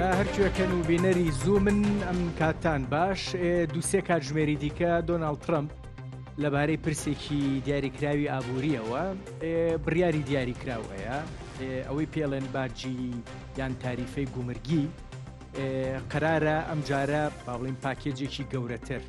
لا هەرکوێکەن و بینەری زوو من ئەم کاتان باش دووسێ کاتژمێری دیکە دۆناڵد ترەمپ لەبارەی پرسێکی دیاریکراوی ئابوووریەوە بڕیاری دیاریکراوەیە ئەوەی پێڵێن باجی یان تاریفەی گومرگی قەرارە ئەم جارە باڵین پاکێجێکی گەورەتر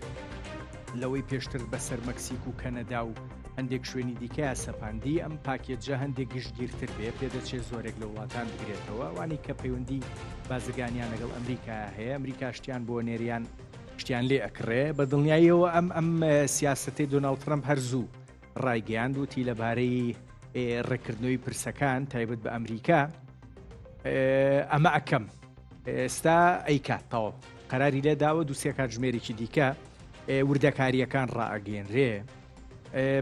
لەوەی پێشتر بەسەر مەکسیک و کەنەدا و هەندێک شوێنی دیکە سەپاندی ئەم پاکێجە هەندێک گشتگیرتر بێ پێدەچێت زۆرێک لە وڵاتان بگرێتەوە وانی کە پەیوەندی بازرگانیان لەگەڵ ئەمریکا هەیە ئەمریکا شتیان بۆ نێریان شتیان لێ ئەکڕێ بە دڵنیاییەوە ئەم سیاسەتی دۆناڵد ترەمپ هەرزوو ڕایگەیاند وتی لەبارەی ڕێکردنەوەی پرسەکان تایبەت بە ئەمریکا ئەمە ئەکەم ئێستا ئەیکاتەوە قەراری لێداوە دووسێ کاتژمێرێکی دیکە وردەکاریەکان ڕائەگەێنرێ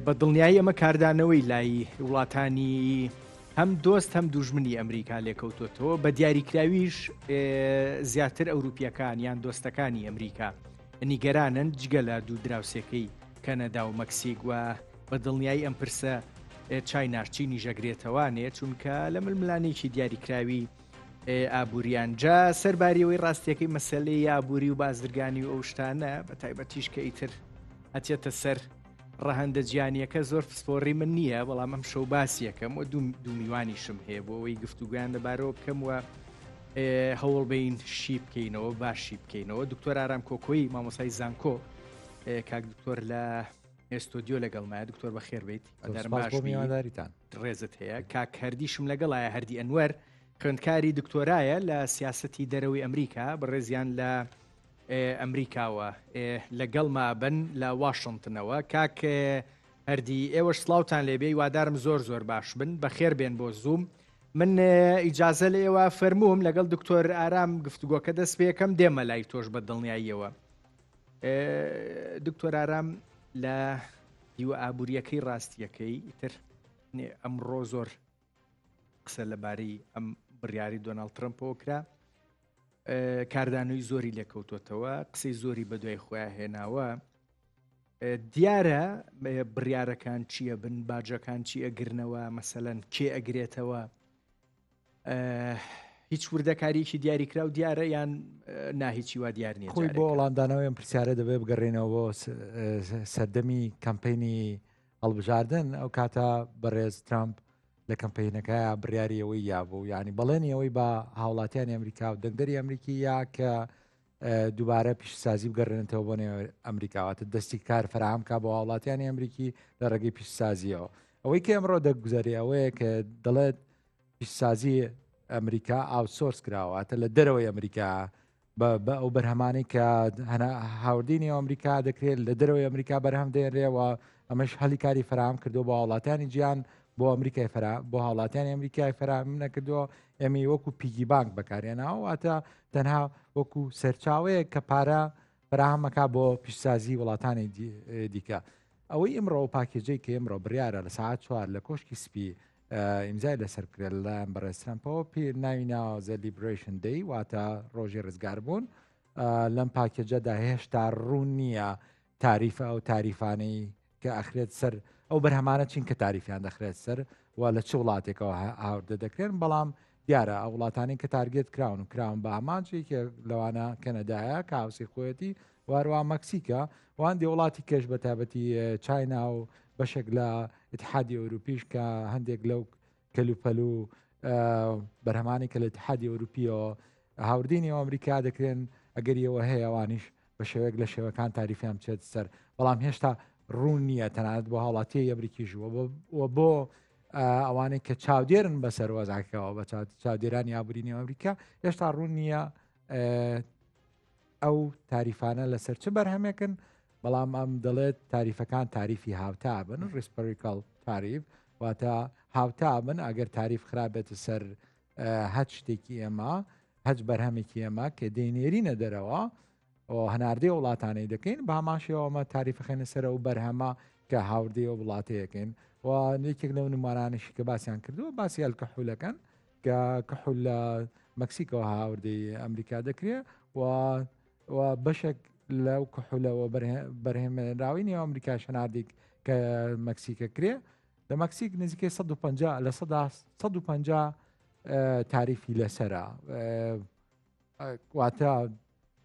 بە دڵنیایی ئەمە کاردانەوەی لای وڵاتانی هەم دۆست هەم دوژمنی ئەمریکا لێکەوتۆتەوە بە دیاریکراویش زیاتر ئەوروپیەکان یان دۆستەکانی ئەمریکا نیگەرانن جگە لە دوو دراوسێکەی کەنەدا و مەکسیک وە بە دڵنیایی ئەم پرسە چای نارچینی ژەگرێتەوانێ چونکە لە ململانێکی دیاریکراوی ئابوووریانجا سەرباریەوەی ڕاستیەکەی مەسەلەی ئابووری و بازرگانی و ئەو شتانە بە تایبەتیش کە ئیتر هەچێتە سەر ڕەهەندە گیانیەکە زۆر پسپۆڕی من نییە بەڵام ئەم شەو باسیەکەم و دوو میوانیشم هەیە بۆ ئەوەی گفتوگویان لەبارەوە بکەم وە هەوڵ بین شی بکەینەوە باشی بکەینەوە دکتۆر ئارام کۆکۆی مامۆسای زانکۆ کاک دکتۆر لە ئێستۆدیۆ لەگەڵمایە دکتۆر بەخێر بیت میوانداریتان ڕێزت هەیە کاک هەردیشم لەگەڵایە هەردی ئەنوەر خوێندکاری دکتۆرایە لە سیاسەتی دەرەوەی ئەمریکا بەڕێزیان لە ئەمریکاوە لەگەڵما بن لە واشنگتنەوە کاک هەردی ئێوەش سڵاوتان لێبێ وادارم زۆر زۆر باش بن بەخێر بێن بۆ زووم من ئیجازە لە ئێوە فەرمووم لەگەڵ دکتۆر ئارام گفتوگۆکە دەست پێەکەم دێمە لای تۆش بە دڵنیاییەوە دکتۆر ئارام لە دیوە ئابوووریەکەی ڕاستیەکەی ئیتر ئەمڕۆ زۆر قسە لەبارەی ئەم بڕیاری دۆناڵد ترەمپەوە کرا کاردانەوەی زۆری لێکەوتۆتەوە قسەی زۆری بە دوای خۆیان هێناوە دیارە بڕیارەکان چییە بن باجەکان چی ئەگرنەوە مەسەلەن کێ ئەگرێتەوە هیچ وردەکاریکی دیاریکرا و دیارە یان ناهیچی وا دیار نییە خۆی بۆ وەڵامدانەوەی ئەم پرسیارە دەبێت بگەڕێنەوە بۆ سەردەمی کەمپینی هەڵبژاردن ئەو کاتە بەڕێز ترامپ لە کەمپینەکە بڕیاریەوەی یابوو ینی بەڵێنیەوەی بە هاوڵاتیانی ئەمریکا و دەنگدەری ئەمریکی یا کە دووبارە پیشسازی بگەڕێنێتەوە بۆ نێو ئەمریکاواتە دەستی کار فراهەمکە بۆ هاوڵاتیانی ئەمریکی لە ڕێگەی پیشسازیەوە ئەوەی کە ئەمڕۆ دەگوزاری ئەوەیە کە دەڵێت پیشسازی ئەمریکا ئاوتسۆرس کراوەتە لە دەرەوەی ئەمریکا بە ئەو بەرهەمانی کە هاوردینی ئەمریکا دەکرێت لە دەرەوەی ئەمریکا بەرهەم دێنرێەوە ئەمەش هەلی کاری فراهم کردو بۆ وڵاتانی گیان بۆ ئەمریکای بۆ هاوڵاتیانی ئەمریکای فراهم نەکردووە ئێمە وەکو پیگی بانک بەکارێناوەواتە تەنها وەکو سەرچاوەیە کە پارە فراهەمەکە بۆ پیشسازی وڵاتانی دیکە ئەوەی ئەمڕۆ پاکێجەی کە ئەمڕۆ بڕیارە لە ساعت 4 لە کۆشکی سپی ئیمزای لەسەرکرێت لە بەڕێز ترەمپەوە پێ ناوی ناوە The Liberation Day واتە ڕۆژی ڕزگاربوون لەم پاکێجەدا هێشتا ڕوون نییە تاریفە ئەو تاریفانەی کە ئەخرێت سەر ئەو بەرهەمانە چین کە تاریفیان دەخرێت سەر و لە چ وڵاتێکەوە هاوردە دەکرێن بەڵام دیارە ئەو وڵاتانی کە تارگێت کراون و کراون بە ئامانجێکی لەوانە کەنەدایە کە هاوسی خۆەتی وارووا مەکسیکە وان دی وڵاتی کەش بە تایبەتی چاینا و بەشێک لە ئیتحادی ئەوروپیش کە هەندێک لەو کەلوپەلو بەرهەمانی کە لە ئیتحادی ئەوروپیەوە هاوردینی ئەمریکا دەکرێن ئەگەریەوە هەیە ئەوانیش بە شێوەیەک لە شێوەکان تاریفیان بچێت سەر بەڵام هێشتا ڕوون نییە تەنانەت بۆ هاوڵاتی ئەمریکیژوە بۆ ئەوانەی کە چاودێرن بەسەر وەزاکەەوە بە چاودێرانی ئابوورینی ئەمریکا هێشتا ڕوون نییە ئەو تاریفانە لەسەر چ بەرهەمێکن بەڵام ئەم دەڵێت تاریفەکان تاریفی هاوتا بن ریسپریکال تاریف واتە هاوتا بن ئەگەر تاریف خراپێتە سەر هەچ شتێکی ئێمە هەچ بەرهەمێکی ئێمە کە دەینێرینە دەرەوە هەناردەی وڵاتانەی دەکەین بە هەماشەوەمە تاریفەخێنە سەر و بەرهەمە کە هاوردەی و وڵاتەیەکەین و یەکێک لەو نمانانشی کە باسییان کردووە باسی هەلکەحولەکەن کە کەحول لە مەکسیکەوە هاوردەی ئەمریکا دەکرێت و بەشێک لەو کەحولەوە بەرهێمراوینی ئەمریکا شەناردێک کە مەکسیکە کرێ لە مەکسیک نزیکەی 150 تاریفی لەسرە واتە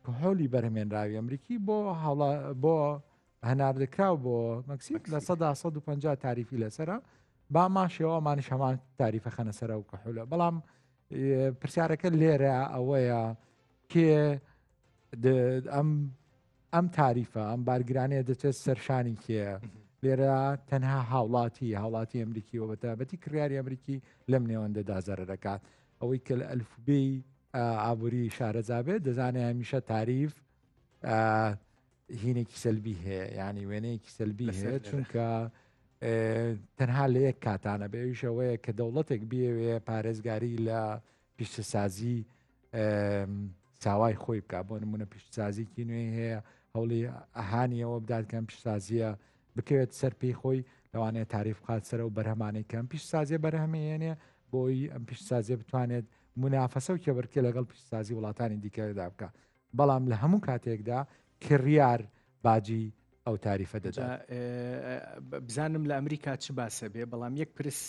کحۆلی بەرهمێنراوی ئەمریکی بۆ هەناردەکراو بۆ مەکسیک لە 150 تاریفی لەسرە با ماشەوە ئەمانش هەمان تاریفە خەنەسەرە و کەحولە بەڵام پرسیارەکە لێرە ئەوەیە کێ ئەم تاریفە ئەم بارگرانەیە دەچێت سەرشانی کێ لێرە تەنها هاوڵاتی ئەمریکی و بەتابەتی کڕیاری ئەمریکی لەم نێوەندە دازەرە دەکات ئەوەی کە لە ئەلفوبەی ئابووری شارەزابێت دەزانێت هەمیشە تاریف هینێکی سەلبی هەیە ینی وێنەیەکی سەلبی هەیە چونکە تەنها لە یەک کاتانە بێویشەوەیە کە دەوڵەتێک بێوێ پارێزگاری لە پیشتەسازی چاوای خۆی بکە بۆ نمونە پیشتسازیکی نوێی هەیە هەوڵی ئەهانیەوە بدات کەم پیشتسازیە بکەوێت سەر پێی خۆی لەوانەیە تاریف بخات سەرە و بەرهەمانەی کەم پیشتسازیە بەرهەمێنێ بۆی ئەم پیشتسازیە بتوانێت منافەسە و کێبەرکێ لەگەڵ پیشتسازی وڵاتانی دیکەدا بکە بەڵام لە هەموو کاتێکدا کڕیار باجی ئەو تاریفە دەدات بزانم لە ئەمریکا چ باسە بێ بەڵام یەک پرس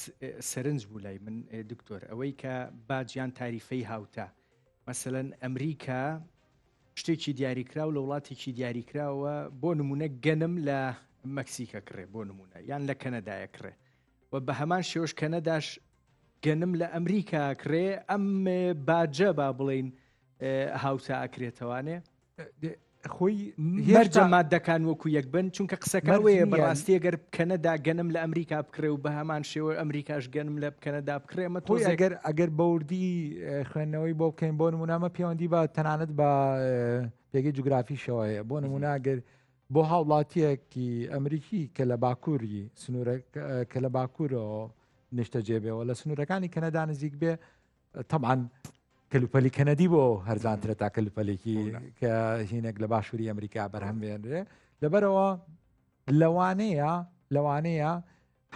سەرنج بوو لای من دکتۆر ئەوەی کە باجیان تاریفەی هاوتە مەسەلەن ئەمریکا شتێکی دیاریکرا و لە وڵاتێکی دیاریکراوە بۆ نمونە گەنم لە مەکسیکە کڕێ بۆ نمونە یان لە کەنەدایە کڕێ و بە هەمان شێوەش کەنەداش گەنم لە ئەمریکا کڕێ ئەم باجە با بڵین هاوتە ئاکرێتەوانێ خۆی مەرجە مادەکان وەکو یەک بن چونکە قسەکەوەیە بەڕاستی ئەگەر کەنەدا گەنم لە ئەمریکا بکرێ و بە هەمان شێوە ئەمریکاش گەنم لە کەنەدا بکرێمە تۆ ئەگەر بەوردی خوێندنەوەی بۆ بکەین بۆ نمونامە پەیوەندی بە تەنانەت بە پێگەی جوگرافیشەوەیە بۆ نمونە ئەگەر بۆ هاوڵاتیەکی ئەمریکی کە لە باکووری کە لە باکوورەوە نیشتە جێبێەوە لە سنوورەکانی کەنەدا نزیک بێ طبعاً کەلوپەلی کەنەدی بۆ هەرزانترە تا کەلوپەلێکی کە هینێک لە باشووری ئەمریکا بەرهەمێنرێ لەبەرەوە لەوانەیە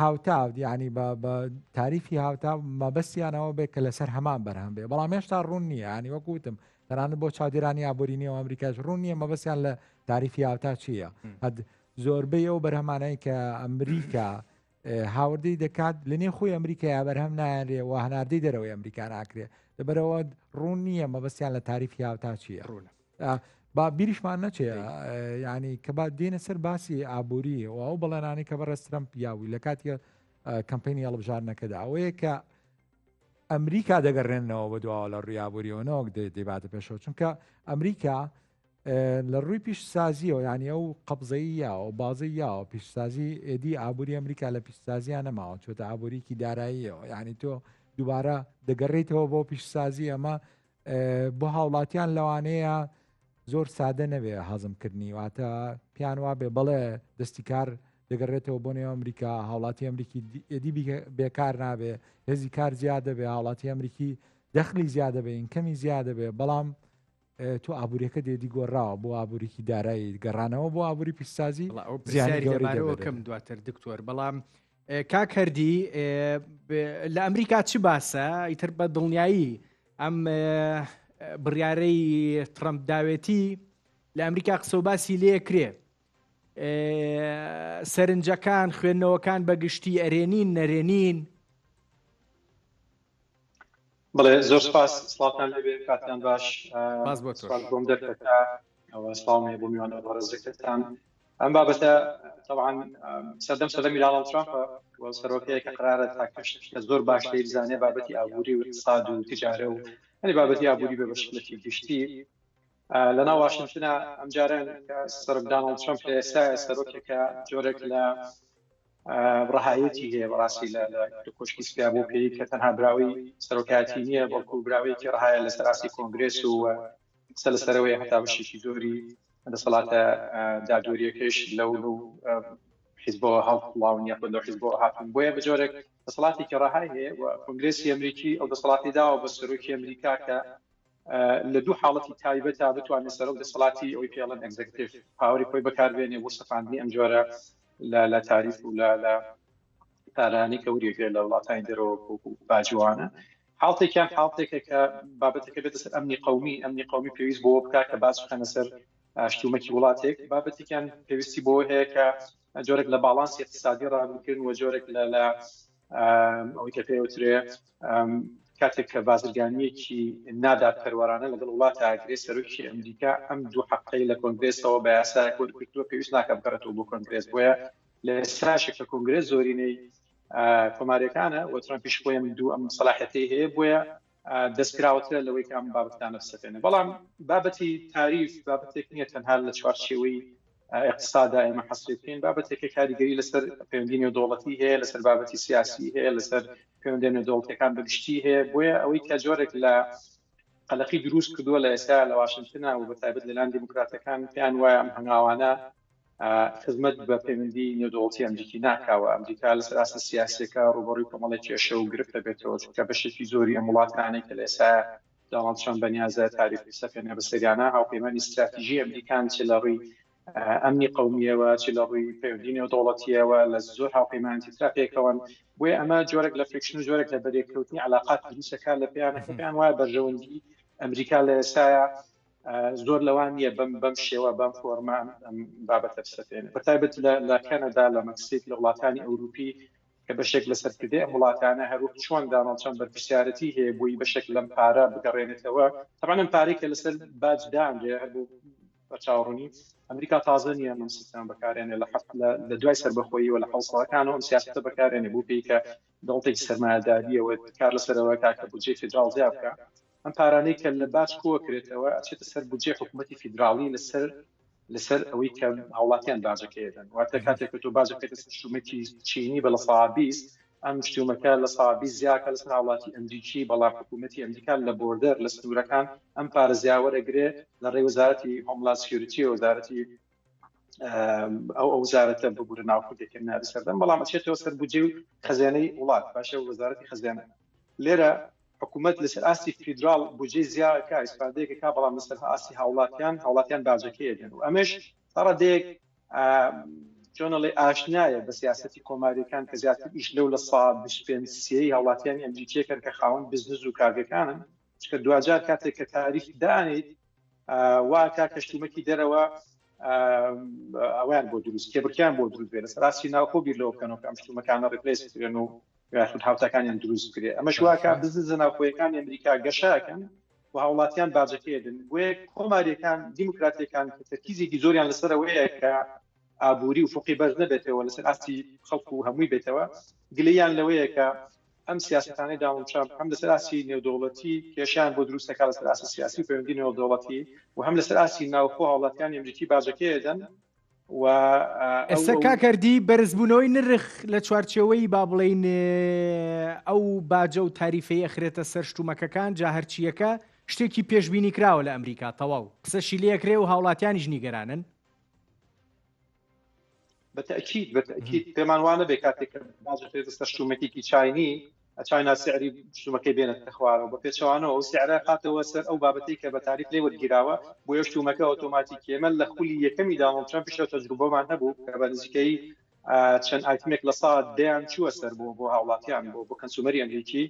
هاوتا ینی بە تاریفی هاوتا مەبەستیانەوە بێت کە لەسەر هەمان بەرهەم بێ بەڵام هێشتا ڕوون نییە ینی وەکوتم تەنانەت بۆ چاودێرانی ئابوورینەوە ئەمریکاش ڕوون نییە مەبەستیان لە تاریفی هاوتا چییە زۆربەی ئەو بەرهەمانەی کە ئەمریکا هاوردەی دەکات لە نێو خۆی ئەمریکا بەرهەم نایانرێ و هەناردەی دەرەوەی ئەمریکا ناکرێ لەبەرەوە ڕوون نییە مەبەستیان لە تاریفی هاوتا چییە با بیریشمان نەچێ ینی کە با دێنە سەر باسی ئابووری و ئەو بەڵێنانی کە بەڕێز ترەمپ یاوی لە کاتیە کەمپینی هەڵبژارنەکەدا ئەوەیە کە ئەمریکا دەگەڕێنەوە بە دواوە لە ڕووی ئابووریەوەنەوە دەیباتە پێشەوە چونکە ئەمریکا لە ڕووی پیشسازیەوە ینی ئەو قەبزەیی یاوە بازی یاوە پیشسازی ئێدی ئابووری ئەمریکا لە پیشسازیان نەماوە چۆتە ئابووریکی داراییەوە ینی تۆ دووبارە دەگەڕێیتەوە بۆ پیشسازی ئەمە بۆ هاوڵاتیان لەوانەیە زۆر سادە نەبێ هەزمکردنی واتە پیان وا بێ بەڵێ دەستی کار دەگەڕێتەوە بۆ نێو ئەمریکا هاوڵاتی ئەمریکی ئێدی بێکار نابێ هێزی کار زیادە بێ هاوڵاتی ئەمریکی دەخلی زیادە بێ ئینکەمی زیادە بێ بەڵام تۆ ئابوووریەکە دێدی گۆڕاوە بۆ ئابوووریکی دارایی گەڕانەوە بۆ ئابووری پیشسازی کەم دواتر دکتۆر بەڵام کاکردی لە ئەمریکا چی باسە ئیتر بە دڵنیایی ئەم بڕیارەی ترەمپ داوێتی لە ئەمریکا قسە و باسی لێکرێ سەرنجەکان خوێندنەوەکان بەگشتی ئەرێنین نەرێنین بڵێ زۆر سپاس سڵاتان لەبێ کاتیان باش بۆم دەرکەکە ئەوە سڵامی بۆ میوانە بەڕێزەکەتان ئەم بابەتە طبعا سەردەم دۆناڵد ترامپ سەرۆکەیە کە قرارە تاکەشت کە زۆر باش دەیزانێ بابەتی ئابووری و اقتصاد و تجارە و هەنی بابەتی ئابووری بە بەشکلەتی گشتی لەناو واشنگتنە ئەمجاران سەرۆک دۆناڵد ترامپ لە ئێستا سەرۆکێکە جۆرێک لە ڕەهایەتی هەیە بەڕاستی لە کۆشکی سپیا بۆ پێی کە تەنها براوی سەرۆکایەتی نییە بەڵکو براوەیەکی ڕەهایە لە سەراسی کۆنگرێس و سەرەوەی هەتا بەشێکی زۆری دەسەڵاتە دادوریەکەش لەو حیزبەوە هەڵڵاون یاخود لەو حیزبەوە هاتوون بۆیە بە جۆرێک دەسەڵاتی کە ڕەهای هەیە و کۆنگرێسی ئەمریکی ئەو دەسەڵاتی داوە بە سەرۆکی ئەمریکا کە لە دوو حاڵەتی تایبەتە بتوانێت سەرۆک دەسەڵاتی ئەوەی پێڵەن ئەگزەکتیڤ پاوەری خۆی بەکاربێنێ بۆ سەپاندنی ئەم جۆرە لە تاریف و لە تارانی کەوریەکە لە وڵاتانی دەرەوە باجوانە حاڵتێکیان حاڵتێکە کە بابەتەکە بێتە سەر ئەمنی قەومی پێویست بۆ بکات کە باز بخەنە سەر شتومەکی وڵاتێک بابەتێکیان پێویستی بۆ هەیە کە جۆرێک لە باڵانسی اقتصادی ڕابردکردن و جۆرێک لە ئەوەی کە پێوترێ کاتێک کە بازرگانیەکی نادات پەروەرانە لەگەڵ وڵاتە ئاگرێ سەرۆکی ئەمریکا ئەم دوو حەقەی لە کۆنگرێسەوە بە یاسایەک وەرگرتووە پێویست ناکە بکەرێتەوە بۆ کۆنگرێس بۆیە لە ئێستاشێک کە کۆنگرێس زۆرینەی کۆماریەکانە و ترامپیش بۆیە من دوو ئەم سەلاحەتەی هەیە بۆیە دەستکراوەترە لەوەی کە ئەم بابەتانە بسەپێنێ بەڵام بابەتی تاریف بابەتێک نییە تەنها لە چوارچێوەی اقتصادا ئێمە حەسری بکەین بابەتێکی کاریگەری لەسەر پەیوەندی نێودەوڵەتی هەیە لەسەر بابەتی سیاسی هەیە لەسەر پەیوەندی نێودەوڵەتیەکان بەگشتی هەیە بۆیە ئەوەی کە جۆرێک لە قەلەقی دروست کردووە لە ئێستا لە واشنگتنە و بەتایبەت لەلایەن دیموکراتەکان پێیان وایە ئەم هەنگاوانە خزمەت بە پەیوەندی نێودەوڵەتی ئەمریکی ناکاوە ئەمریکا لەسەر ئاسە سیاسیەکە ڕوبەڕووی کۆمەڵی کێشە و گرفتە بێتەوە چونکە بەشێکی زۆری ئەم وڵاتانەی کە لە ئێستا دۆناڵد ترامپ بەنیازە تاریفی سەپێنێ بەسەریانە هاوپەیمانی استراتیژی ئەمریکان چ لە ڕووی ئەمنی قومیەوە چ لە ڕووی پەیوەندی نێودەوڵەتیەوە لە زۆر هاوپەیمانی ترا پێکەوەن بۆیە ئەمە جۆرێک لە فریکشن و جۆرێک لە بەرێککەوتنی علاقات دروستەکە لە پێیانەکە پێیان وایە بەرژەوەندی ئەمریکا لە ئێستاە زۆر لەوان نییە بەم شێوە بەم فۆرمە بابەتە بسەپێنێ بەتایبەت لە کەنەدا لە مەکسیک لە وڵاتانی ئەوروپی کە بەشێک لەسەر کردێ ئەم وڵاتانە هەروە چۆن دۆناڵد ترامپ بەرپرسیارەتی هەیە بۆی بەشێک لەم پارە بگەڕێنێتەوە طبعاً ئەم پارەی کە لەسەر باج دانرێ هەبوو بە چاوەڕوونی ئەمریکا تازە نییە ئەم سیستەم بەکارێنێ لە دوای سەربەخۆیی و لە حەوسڵەکانەوە ئەم سیاستە بەکارێنێ بوو پێی کە دەوڵەتێکی سەرمایەداریەوە کار لەسەرەوە کاکە بودجێ فیدراڵ زیاد بکە ئەم پارانەی کە لە باج کۆکرێتەوە ئەچێتە سەر بودجێ حکوومەتی فیدراڵی لەسەر ئەوەی کە هاوڵاتیان باجەکەیدن واتە کاتێک تۆ باجەکەیتە شتومەتی چینی بە لە سابیس ئەم شتومەکە لە سابی زیاکە لەسەر هاوڵاتی ئەمریکی بەڵام حکوومەتی ئەمریکا لە بۆردەر لە سنوورەکان ئەم پارە زیاوەرەگرێ لە ڕێی وەزارەتی هۆملاند سکیوریتی و وەزارەتی ئەو وەزارەتە ببورە ناوخودێکی نادەسەردەم بەڵام ئەچێتەوە سەر بودجێ و خەزانەی وڵات باشە وەزارەتی خەزانە لێرە حکوومەت لەسەر ئاستی فیدراڵ بودجێ زیادەکە ئیسپادەیەکە بەڵام لەسەر ئاستی هاوڵاتیان باجەکەیدن و ئەمەش ڕەدێک چۆنەڵێ ئاشنایە بە سیاسەتی کۆماریەکان کە زیاتر ئیش لەو لە ساڵ 25 هاوڵاتیانی ئەمریکیەکەن کە خاوەن بزنس و کارگەکانن چکە دوجار کاتێک کە تاریف دانیت واکە کەشتومەکی دەرەوە ئەویان بۆ دروست کێبرکیان بۆ دروست بێت لەسەر ئاستی ناوخۆ بیر لەوە بکەنەوە کە ئەم شتومەکانە ڕێپلیس بکرێن و یاخود هاوتاکانیان دروست بکرێت ئەمەش واکە بزنس ناوخۆیەکانی ئەمریکا گەشاکەن و هاوڵاتیان باجەکەیدن بۆیە کۆماریەکان دیموکراتیەکان کە تەرکیزێکی زۆریان لەسەرەوەیە کە ئابووری و فوقی بەرز نەبێتەوە لەسەر ئاستی خەڵکو و هەمووی بێتەوە گلەیان لەوەیە کە ئەم سیاستانەی داوڵد ترامپ هەم لەسەر ئاسی نێودەوڵەتی کێشیان بۆ دروستەکە لەسەر ئاسی سیاسی و پەیوەندی نێودەوڵەتی و هەم لەسەر ئاسی ناوخۆ هاوڵاتیانی ئەمریکی باجەکەیدن و ئێستا کاکەردی بەرزبوونەوەی نرخ لە چوارچێوەی با بڵێین ئەو باجە و تاریفەیە خرێتە سەر شتومەکەکان جا هەرچیەکە شتێکی پێشبینی کراوە لە ئەمریکا تەواو قسەشی لێکرێ و هاوڵاتیانیش نیگەرانن بەتەکید پێمان وانە بێ کاتێک باجەکەێتە سەر شتومەکێکی چاینی ئەچاینا سعری شتومەکەی بێنێتە خوارەوە بە پێچەوانەوە ئەو سعرە هاتەوە سەر ئەو بابەتەی کە بە تاریف لێ وەرگیراوە بۆ یە شتومەکە ئۆتۆماتیکی ئێمە لە خولی یەکەمی داوڵد ترامپ پێشەوە تەجروبەمان هەبوو کە بە نزیکەی چەند ئایتمێک لە ساعت دەیان چووە سەر بۆ هاوڵاتیان بۆ کەنسومەری ئەمریکی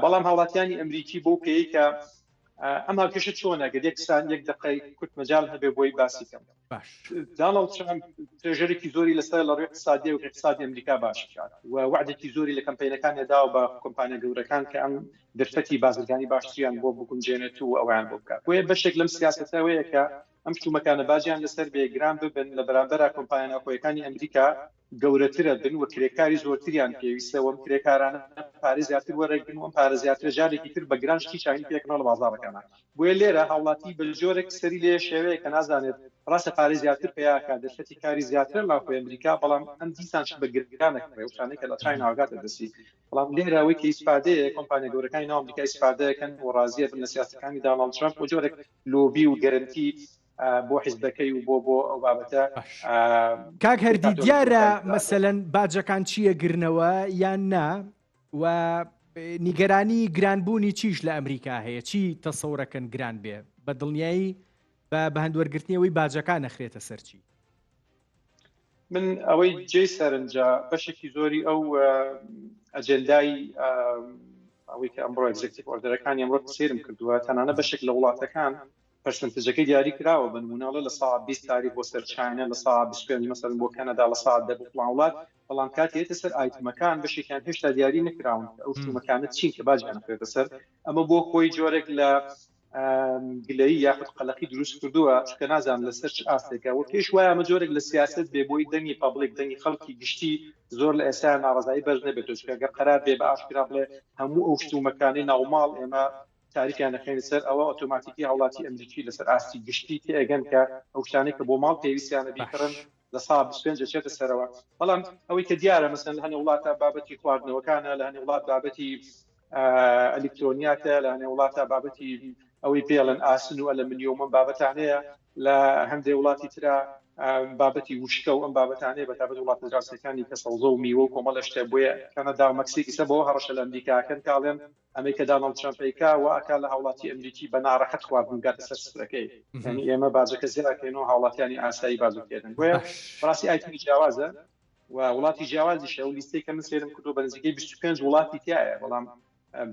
بەڵام هاوڵاتیانی ئەمریکی بۆ پێی کە ئەم هاوکێشە چۆنە گەدێکستان یەک دقەی کورت مەجال هەبێ بۆی باسی کەم دۆناڵد ترامپ تێژەرێکی زۆری لەسەر لە ڕێی اقتصادی و اقتصادی ئەمریکا باش کرد و وعدێکی زۆری لە کەمپینەکانی داوە بە کۆمپانیا گەورەکان کە ئەم دەرفەتی بازرگانی باشتریان بۆ بگونجێنێت و ئەویان بۆ بکات بۆیە بەشێک لەم سیاسەتەوەیە کە ئەم شتومەکانە باجیان لەسەر بێگران ببن لە بەرامبەر کۆمپانیا ناوخۆیەکانی ئەمریکا گەورەترە بن و کرێکاری زۆرتریان پێویستە وەم کرێکارانە پارێ زیاتر وەرەگرن و پارە زیاتر جارێکی تر بە گرانشتی چاین پێکەوە لە بازاڕەکانە بۆیە لێرە هاوڵاتی بە جۆرێک سەری لێ شێوەیە کە نازانێت ڕاستە پارێ زیاتر پێیاکە دەرفەتی کاری زیاتر ناوخۆی ئەمریکا بەڵام ئەم دیسانش بە گرانەکڕێ و شانەی کە لە چای ناوگاتە دەسی بەڵام لێرەوەی کە ئیسپادەیە کۆمپانیا گەورەکانی ناو ئەمریکا ئیسپادەکەن و ڕازیە بن لە سیاسەکانی دۆناڵد ترامپ بۆ جۆرێک لۆبی و گەرنتی بۆ حیزبەکەی و بۆ ئەو بابەتە کاک هەردی دیارە مەسەلەن باجەکان چییە گرنەوە یان نا و نیگەرانی گرانبوونی چیش لە ئەمریکا هەیە چی تەسەورەکەن گران بێ بە دڵنیایی بە هەندوەرگرتنیەوەی باجەکان نەخرێتە سەرچی من ئەوەی جێی سەرنجە بەشێکی زۆری ئەو ئەجێندای ئەوەی کە ئەمڕۆ ئەگزێکتیڤ ئۆردەرەکانی ئەمڕۆ سێرم کردووە تەنانە بەشێک لە وڵاتەکان پەرسەنتێجەکەی دیاری کراوە بە نمونەڵە لە ساڵ 20 تاریخ بۆ سەر چاینە لە ساڵ 25 مەسەڵەن بۆ کەنەدا لە ساڵ 10 بۆ فڵان وڵات بەڵام کاتی هێتە سەر ئایتمەکان بەشێکیان هێشتا دیاری نەکراون ئەو شتومەکانت چین کە باجیان نەکرێتە سەر ئەمە بۆ خۆی جۆرێک لە گلەیی یاخود قەلەقی دروست کردووە چکە نازانم لەسەر چ ئاستێکە و پێش وایە ئەمە جۆرێک لە سیاست بێ بۆی دەنگی پابلیک دەنگی خەڵکی گشتی زۆر لە ئێستا ناڕزایی بەرز نەبێت چکە ئەگەر قەرار بێ بە ئاشکرا بڵێ هەموو ئەو شتومەکانی ناوماڵ ئێمە تاریخیان نەخێنە سەر ئەوە ئۆتۆماتیکی هاوڵاتی ئەمریکی لەسەر ئاستی گشتی تێگەن کە ئەو شتانەی کە بۆ ماڵ پێویستیانە بیکڕن لە ساڵ 25 چێتە سەرەوە بەڵام ئەوەی کە دیارە مەسەن لە هەنێ وڵاتە بابەتی خواردنەوەکانە لە هەنێ وڵات بابەتی ئەلکترۆنیاتە لە هەنێ وڵاتە بابەتی ئەوەی پێڵەن ئاسن و ئەلمنیۆم بابەتانەیە لە هەندێک وڵاتی ترا بابەتی وشکە و ئەم بابەتانەیە بەتابەت وڵاتە دراوسەکانی کە سەوزە و میوە و کۆمەڵە شتێ بۆیە کەنەدا و مەکسیک ئێستا بۆ هەڕەشە لە ئەمریکاکەن کاڵێن ئەمەی کە داناڵد ترامپیکا و ئەکا لە هاوڵاتی ئەمریکی بە ناڕەحەت خواردن گاتە سەر سفرەکەی یعنی ئێمە باجەکە زیراکەینەوە هاوڵاتیانی ئاسایی بازوکێنن بۆیە بەڕاستی ئایتمی جیاوازە و وڵاتی جیاوازیشە و لیستەی کە من سێرم کردو بە نزیکەی 25 وڵاتی تایە بەڵام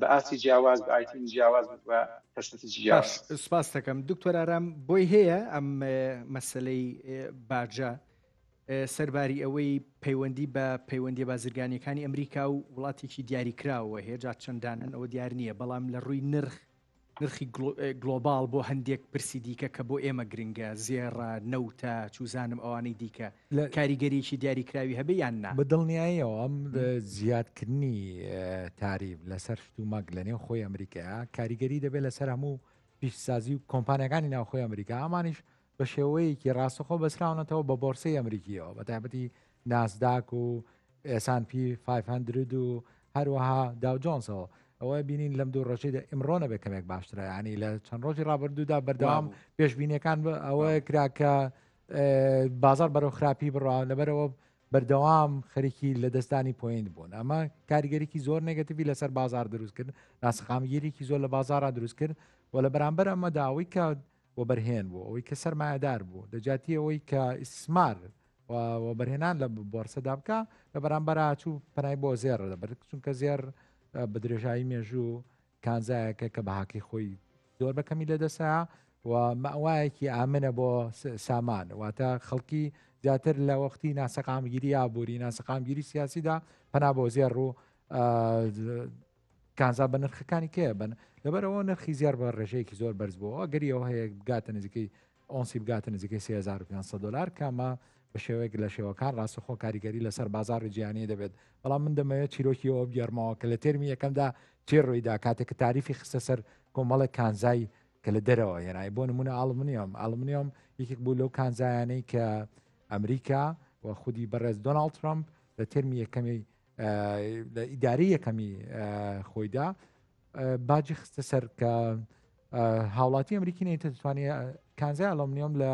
بە ئاسی جیاواز بە ئایتمی جیاواز و پەرسەنتێجی جیاواز. سپاس دەکەم دکتۆر ئارام بۆی هەیە ئەم مەسەلەی باجە سەرباری ئەوەی پەیوەندی بە پەیوەندی بازرگانیەکانی ئەمریکا و وڵاتێکی دیاریکراوە هێجا چەندانن ئەوە دیار نییە بەڵام لە ڕووی نرخی گلۆبال بۆ هەندێک پرسی دیکە کە بۆ ئێمە گرنگە زێڕە نەوتە چوزانم ئەوانەی دیکە کاریگەریی دیاریکراوی هەبێ یان نا بەدڵنیاییەوە ئەم زیادکردنی تاریف لەسەر شتومەک لە نێو خۆی ئەمریکا کاریگەری دەبێت لەسەر هەموو پیشسازی و کۆمپانیەکانی ناوخۆی ئەمریکا ئەمانیش بە شێوەیەکی ڕاستەخۆ بەسراونەتەوە بە بۆرسەی ئەمریکیەوە بە تایبەتی ناسداک و S&P 500 و هەروەها داو جۆنسەوە ئەوە بینین لەم دوو ڕۆژەیدا ئیمڕۆ نەبێت کەمێک باشترە ینی لە چەند ڕۆژی ڕابردوودا بەردەوام پێشبینیەکان ئەوە کراکە بازار بەرەو خراپی بڕوا لەبەرەوە بەردەوام خەریکی لە دەستانی پوینت بوون ئەمە کاریگەریکی زۆر نێگەتیڤی لەسەر بازار دروست کرد ناسخامگیریکی زۆر لە بازارە دروست کرد و لە بەرامبەر ئەمە داوای کە و بەرهێن بوو ئەوەی کە سەرمایەدار بوو دەجاتی ئەوەی کە ئیسمار و بەرهێنان لە بۆرسەدا بکە لە بەرامبەر چوو پەنای بۆ زێڕە دەبێت چونکە زێر بە درێژایی مێژوو کانزایەکە کە بەهاکی خۆی زۆر بەکەمی لەدەسا و ماوایەکی ئامنە بۆ سامان واتە خەڵکی زیاتر لە وەختی ناسەقامگیری یابووری ناسەقامگیری سیاسیدا پەنا بۆ زێڕ و کانزا بە نرخەکانی کێ بن لەبەرەوە نرخی زیار بە ڕێژەیەکی زۆر بەرز بووە گەریەوە هەیە بگاتە نزیکەی ئۆنسی بگاتە نزیکەی 3500 دلار کامە بە شێوەیەک لە شێوەکان ڕاستەخۆ کاریگەری لەسەر بازاری جیهانی دەبێت بەڵام من دەمەوێت چیرۆکی ئەوە بگەڕمەوە کە لە تێرمی یەکەمدا چێ ڕوویدا کاتێک کە تاریفی خستە سەر کۆمەڵە کانزای کە لە دەرەوە هێنای بۆ نمونە ئاڵمنیۆم یەکێک بوو لەو کانزایانەی کە ئەمریکا و خودی بەڕێز دۆناڵد ترامپ لە تێرمی یەکەمی لە ئیداری یەکەمی خۆیدا باجی خستە سەر کە هاوڵاتی ئەمریکی نێتە دەتوانێت کانزای ئەڵۆمنیۆم لە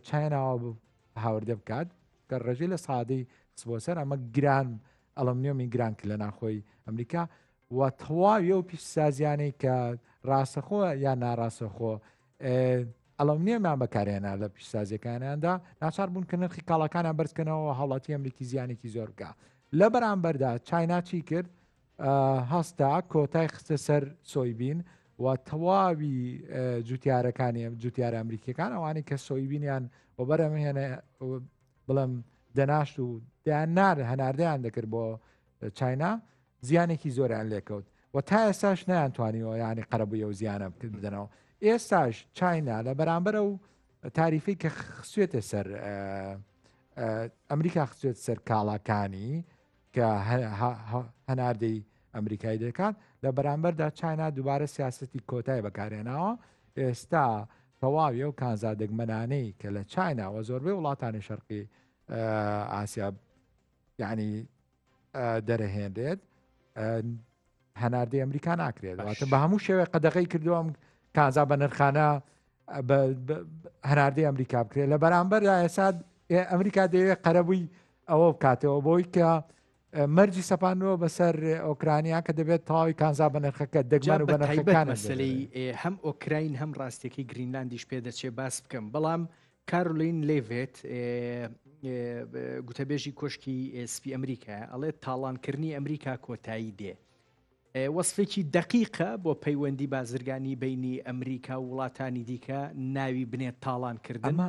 چایناوە هاوردە بکات کە ڕێژەی لە سادەی خستبۆ سەر ئەمە گران ئەڵۆمنیۆمی گران کرد لە ناخۆی ئەمریکا و تەواوی و پیشسازیانەی کە ڕاستەخۆ یان ناڕاستەخۆ ئەڵۆمنیۆمیان بەکارێنا لە پیشسازیەکانیاندا ناچار بوون کە نرخی کاڵەکانیان بەرزکەنەوە هاوڵاتی ئەمریکی زیانێکی زۆر بکە لە بەرامبەردا چاینا چی کرد هەستا کۆتای خستە سەر سۆیبین و تەواوی جوتیارەکانی جوتیارە ئەمریکیەکان ئەوانی کە سۆیبینیان و بەرەمهێنە بڵم دەناشت و دایان هەناردەیان دەکرد بۆ چاینا زیانێکی زۆریان لێکەوت و تا ئێستاش نەیانتوانیەوە ینی قەرەبوویە و زیانە بدەنەوە ئێستاش چاینا لە بەرامبەرە و تاریفی کە خسوێتە سەر ئەمریکا خسوێت سەر کاڵاکانی کە هەناردەی ئەمریکای دەکات لە بەرامبەردا چاینا دووبارە سیاسەتی کۆتای بەکارێناوە ئێستا تەواوی و کانزا دەگمەنانەی کە لە چایناوە زۆربەی وڵاتانی شەرقی ئاسیا یعنی دەرەهێنرێت هەناردەی ئەمریکا ناکرێت واتە بە هەموو شێوێ قەدەغەی کردووەم کانزا بە نرخانە هەناردەی ئەمریکا بکرێت لە بەرامبەردا ئێستا ئەمریکا دەوێت قەرەبووی ئەوە بکاتەوە بۆی کە مەرجی سەپاندنەوە بەسەر ئۆکرانیا کە دەبێت تەواوی کانزا بە نرخەکە دەگمان و بە نرخەکان مەسەلەی هەم ئۆکراین هەم ڕاستێکی گرینلاندیش پێ دەچێ باس بکەم بەڵام کارولین لێڤێت گوتەبێژی کۆشکی سپی ئەمریکا ئەڵێ تاڵانکردنی ئەمریکا کۆتایی دێ وەسفێکی دقیقە بۆ پەیوەندی بازرگانی بینی ئەمریکا و وڵاتانی دیکە ناوی بنێت تاڵانکردن. ئەمە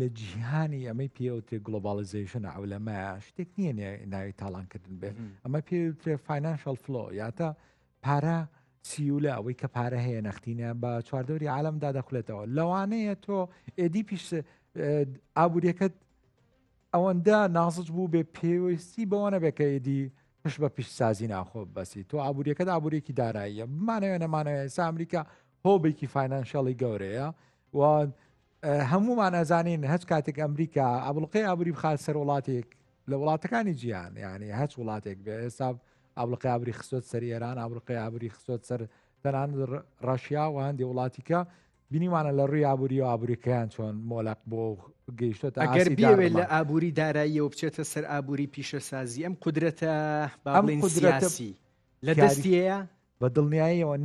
لە جیهانی ئەمەی پێوترێ گلۆبالیزیشن ئەولەمە شتێک نییە ناوی تاڵانکردن بێ ئەمە پێوترێ فاینانشال فلۆ یاتە پارە سیولە ئەوەی کە پارە هەیە نەختینە بە چواردەوری عالەمدا دەخولێتەوە لەوانەیە تۆ ئێدی پیش ئابوووریەکەت ئەوەندە نازج بوو بێ پێویستی بەوەنە بێکەیدی پشت بە پیشسازی ناخۆ بەسی تۆ ئابوووریەکەت ئابوووریەکی داراییە بمانەوێ نەمانەوێ ئێستا ئەمریکا هۆبێکی فاینانشەڵی گەورەیە و هەمومان ئەزانین هەچ کاتێک ئەمریکا ئابلقی ئابووری بخات سەر وڵاتێک لە وڵاتەکانی جیهان یعنی هەچ وڵاتێک بێ ئێستا ئابلقی ئابووری خستۆت سەر ئێران ئابلقی ئابووری خستۆت سەر تەنانەت ڕەشیا و هەندێک وڵاتیکە بینیمانە لە ڕووی ئابووری و ئابووریەکەیان چۆن مۆلق بۆ گەیشتۆتە ئەگەر بێوێت لە ئابووری داراییەوە بچێتە سەر ئابووری پیشەسازی ئەم قودرەتە بابڵین سیاسی لە دەستیەیە بە دڵنیاییەوە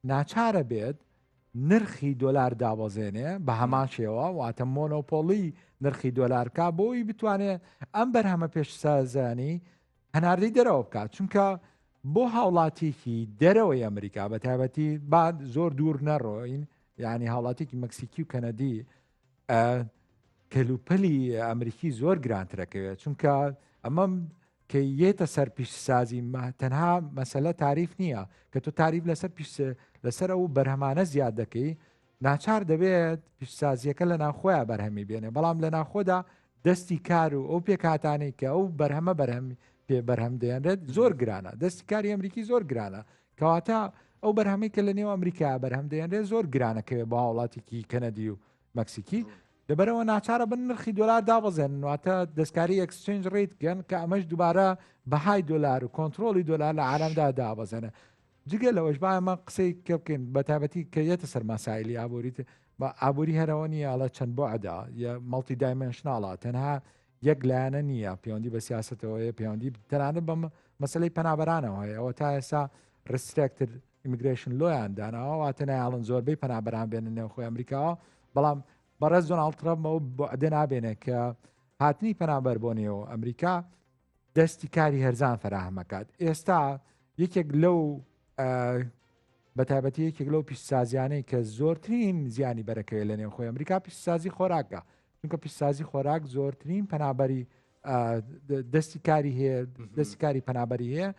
ناچارە بێت نرخی دۆلار دابەزێنێ بە هەمان شێوە واتە مۆنۆپۆلی نرخی دۆلارکە بۆی بتوانێت ئەم بەرهەمە پێشسازانی هەناردەی دەرەوە بکات چونکە بۆ هاوڵاتێکی دەرەوەی ئەمریکا بە تایبەتی بعد زۆر دوور نەڕۆین یعنی هاوڵاتێکی مەکسیکی و کەنەدی کەلوپەلی ئەمریکی زۆر گرانترەکەوێت چونکە ئەمە کە یێتە سەر پیشسازی تەنها مەسەلە تاریف نییە کە تۆ تاریف لەسەر ئەو بەرهەمانە زیاد دەکەی ناچار دەبێت پیشسازیەکە لە ناخۆیان بەرهەمی بێنێ بەڵام لە ناخۆدا دەستی کار و ئەو پێکهاتانەی کە ئەو بەرهەمە پێ بەرهەم دێنرێت زۆر گرانە دەستی کاری ئەمریکی زۆر گرانە کەواتە ئەو بەرهەمی کە لە نێو ئەمریکا بەرهەم دێنرێت زۆر گرانەکەوێت بە وڵاتێکی کەنەدی و مەکسیکی لەبەرەوە ناچارە بن نرخی دۆلار دابەزێن واتە دەستکاری ئەکسچێنج ڕیت بکەن کە ئەمەش دووبارە بەهای دۆلار و کۆنتترۆلی دۆلار لە عالەمدا دابەزێنە جگە لەوەش با ئەمە قسەی کە بکەین بە تایبەتی کە یەتە سەر مەسایلی ئابووریت بە ئابووری هەرەوە نیە ئەڵە چەند بۆ ئەدا یە مەڵتی دایمەنشناڵە تەنها یەک لایەنە نییە پەیوەندی بە سیاستەوەیە پەیوەندی تەنانەت بە مەسلەی پەنابەرانەوە هەیە ئەوە تا ئێستا ڕسترێکتر ئیمیگرێشن لۆیان داناوە واتە نایڵن زۆربەی پەنابەران بێنن نێو خۆی ئەمریکاوە بەڵام بەڕێز دۆناڵد ترەمپەوە بۆ عدە نابێنێت کە هاتنی پەنابەر بۆ نێو ئەمریکا دەستی کاری هەرزان فەراهەمەکات ئێستا یەکێک لەو بەتایبەتی یەکێک لەو پیشسازیانەی کە زۆرترین زیانی بەرەکەوێت لە نێو خۆی ئەمریکا پیشسازی خۆراکە چونکە پیشسازی خۆراک زۆرترین پەنابەری دەستی کاری هەیە دەستی کاری پەنابەری هەیە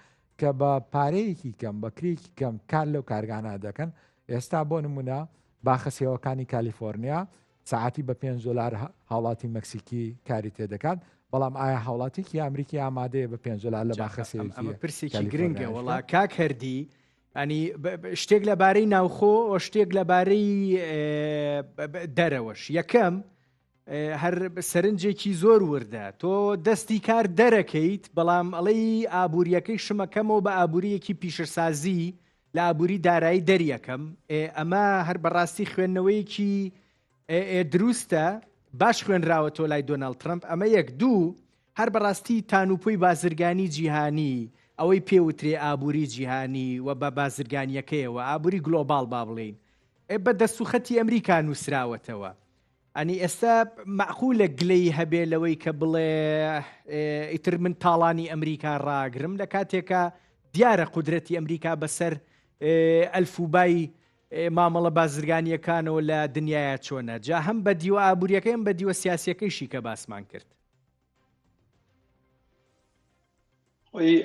کە بە پارەیەکی کەم بە کرێکی کەم کار لەو کارگانە دەکەن ئێستا بۆ نمونە باخەسیەوەکانی کالیفۆرنیا ساعتی بە $5 هاوڵاتی مەکسیکی کاری تێدەکات بەڵام ئایا هاوڵاتێکی ئەمریکی ئامادەیە بە $5 لە باخەسیەوەکی پرسێکی گرنگە وڵا کاک هەردی ینی شتێک لەبارەی ناوخۆ و شتێک لەبارەی دەرەوەش یەکەم هەر سەرنجێکی زۆر وردە تۆ دەستی کار دەرەکەیت بەڵام ئەڵەی ئابوووریەکەی شمەکەمەوە بە ئابوووریەکی پیشەسازی لە ئابووری دارایی دەریەکەم ئەمە هەر بەڕاستی خوێندنەوەیکی دروستە باش خوێنراوە تۆ لای دۆناڵد ترەمپ ئەمە یەک دوو هەر بەڕاستی تانوپۆی بازرگانی جیهانی ئەوەی پێوترێ ئابووری جیهانی و بە بازرگانیەکەیەوە ئابووری گلۆبال با بڵێن بە دەستوخەتی ئەمریکا نووسراوەتەوە ئەنی ئێستا معقولە گلەی هەبێ لەوەی کە بڵێ ئیتر من تاڵانی ئەمریکا ڕاگرم لە کاتێکە دیارە قودرەتی ئەمریکا بەسەر ئەلفوبای مامەڵە بازرگانیەکانەوە لە دنیاە چۆنە جا هەم بە دیوە ئابوووریەکەی بە دیوە سیاسیەکەیشی کە باسمان کرد خۆی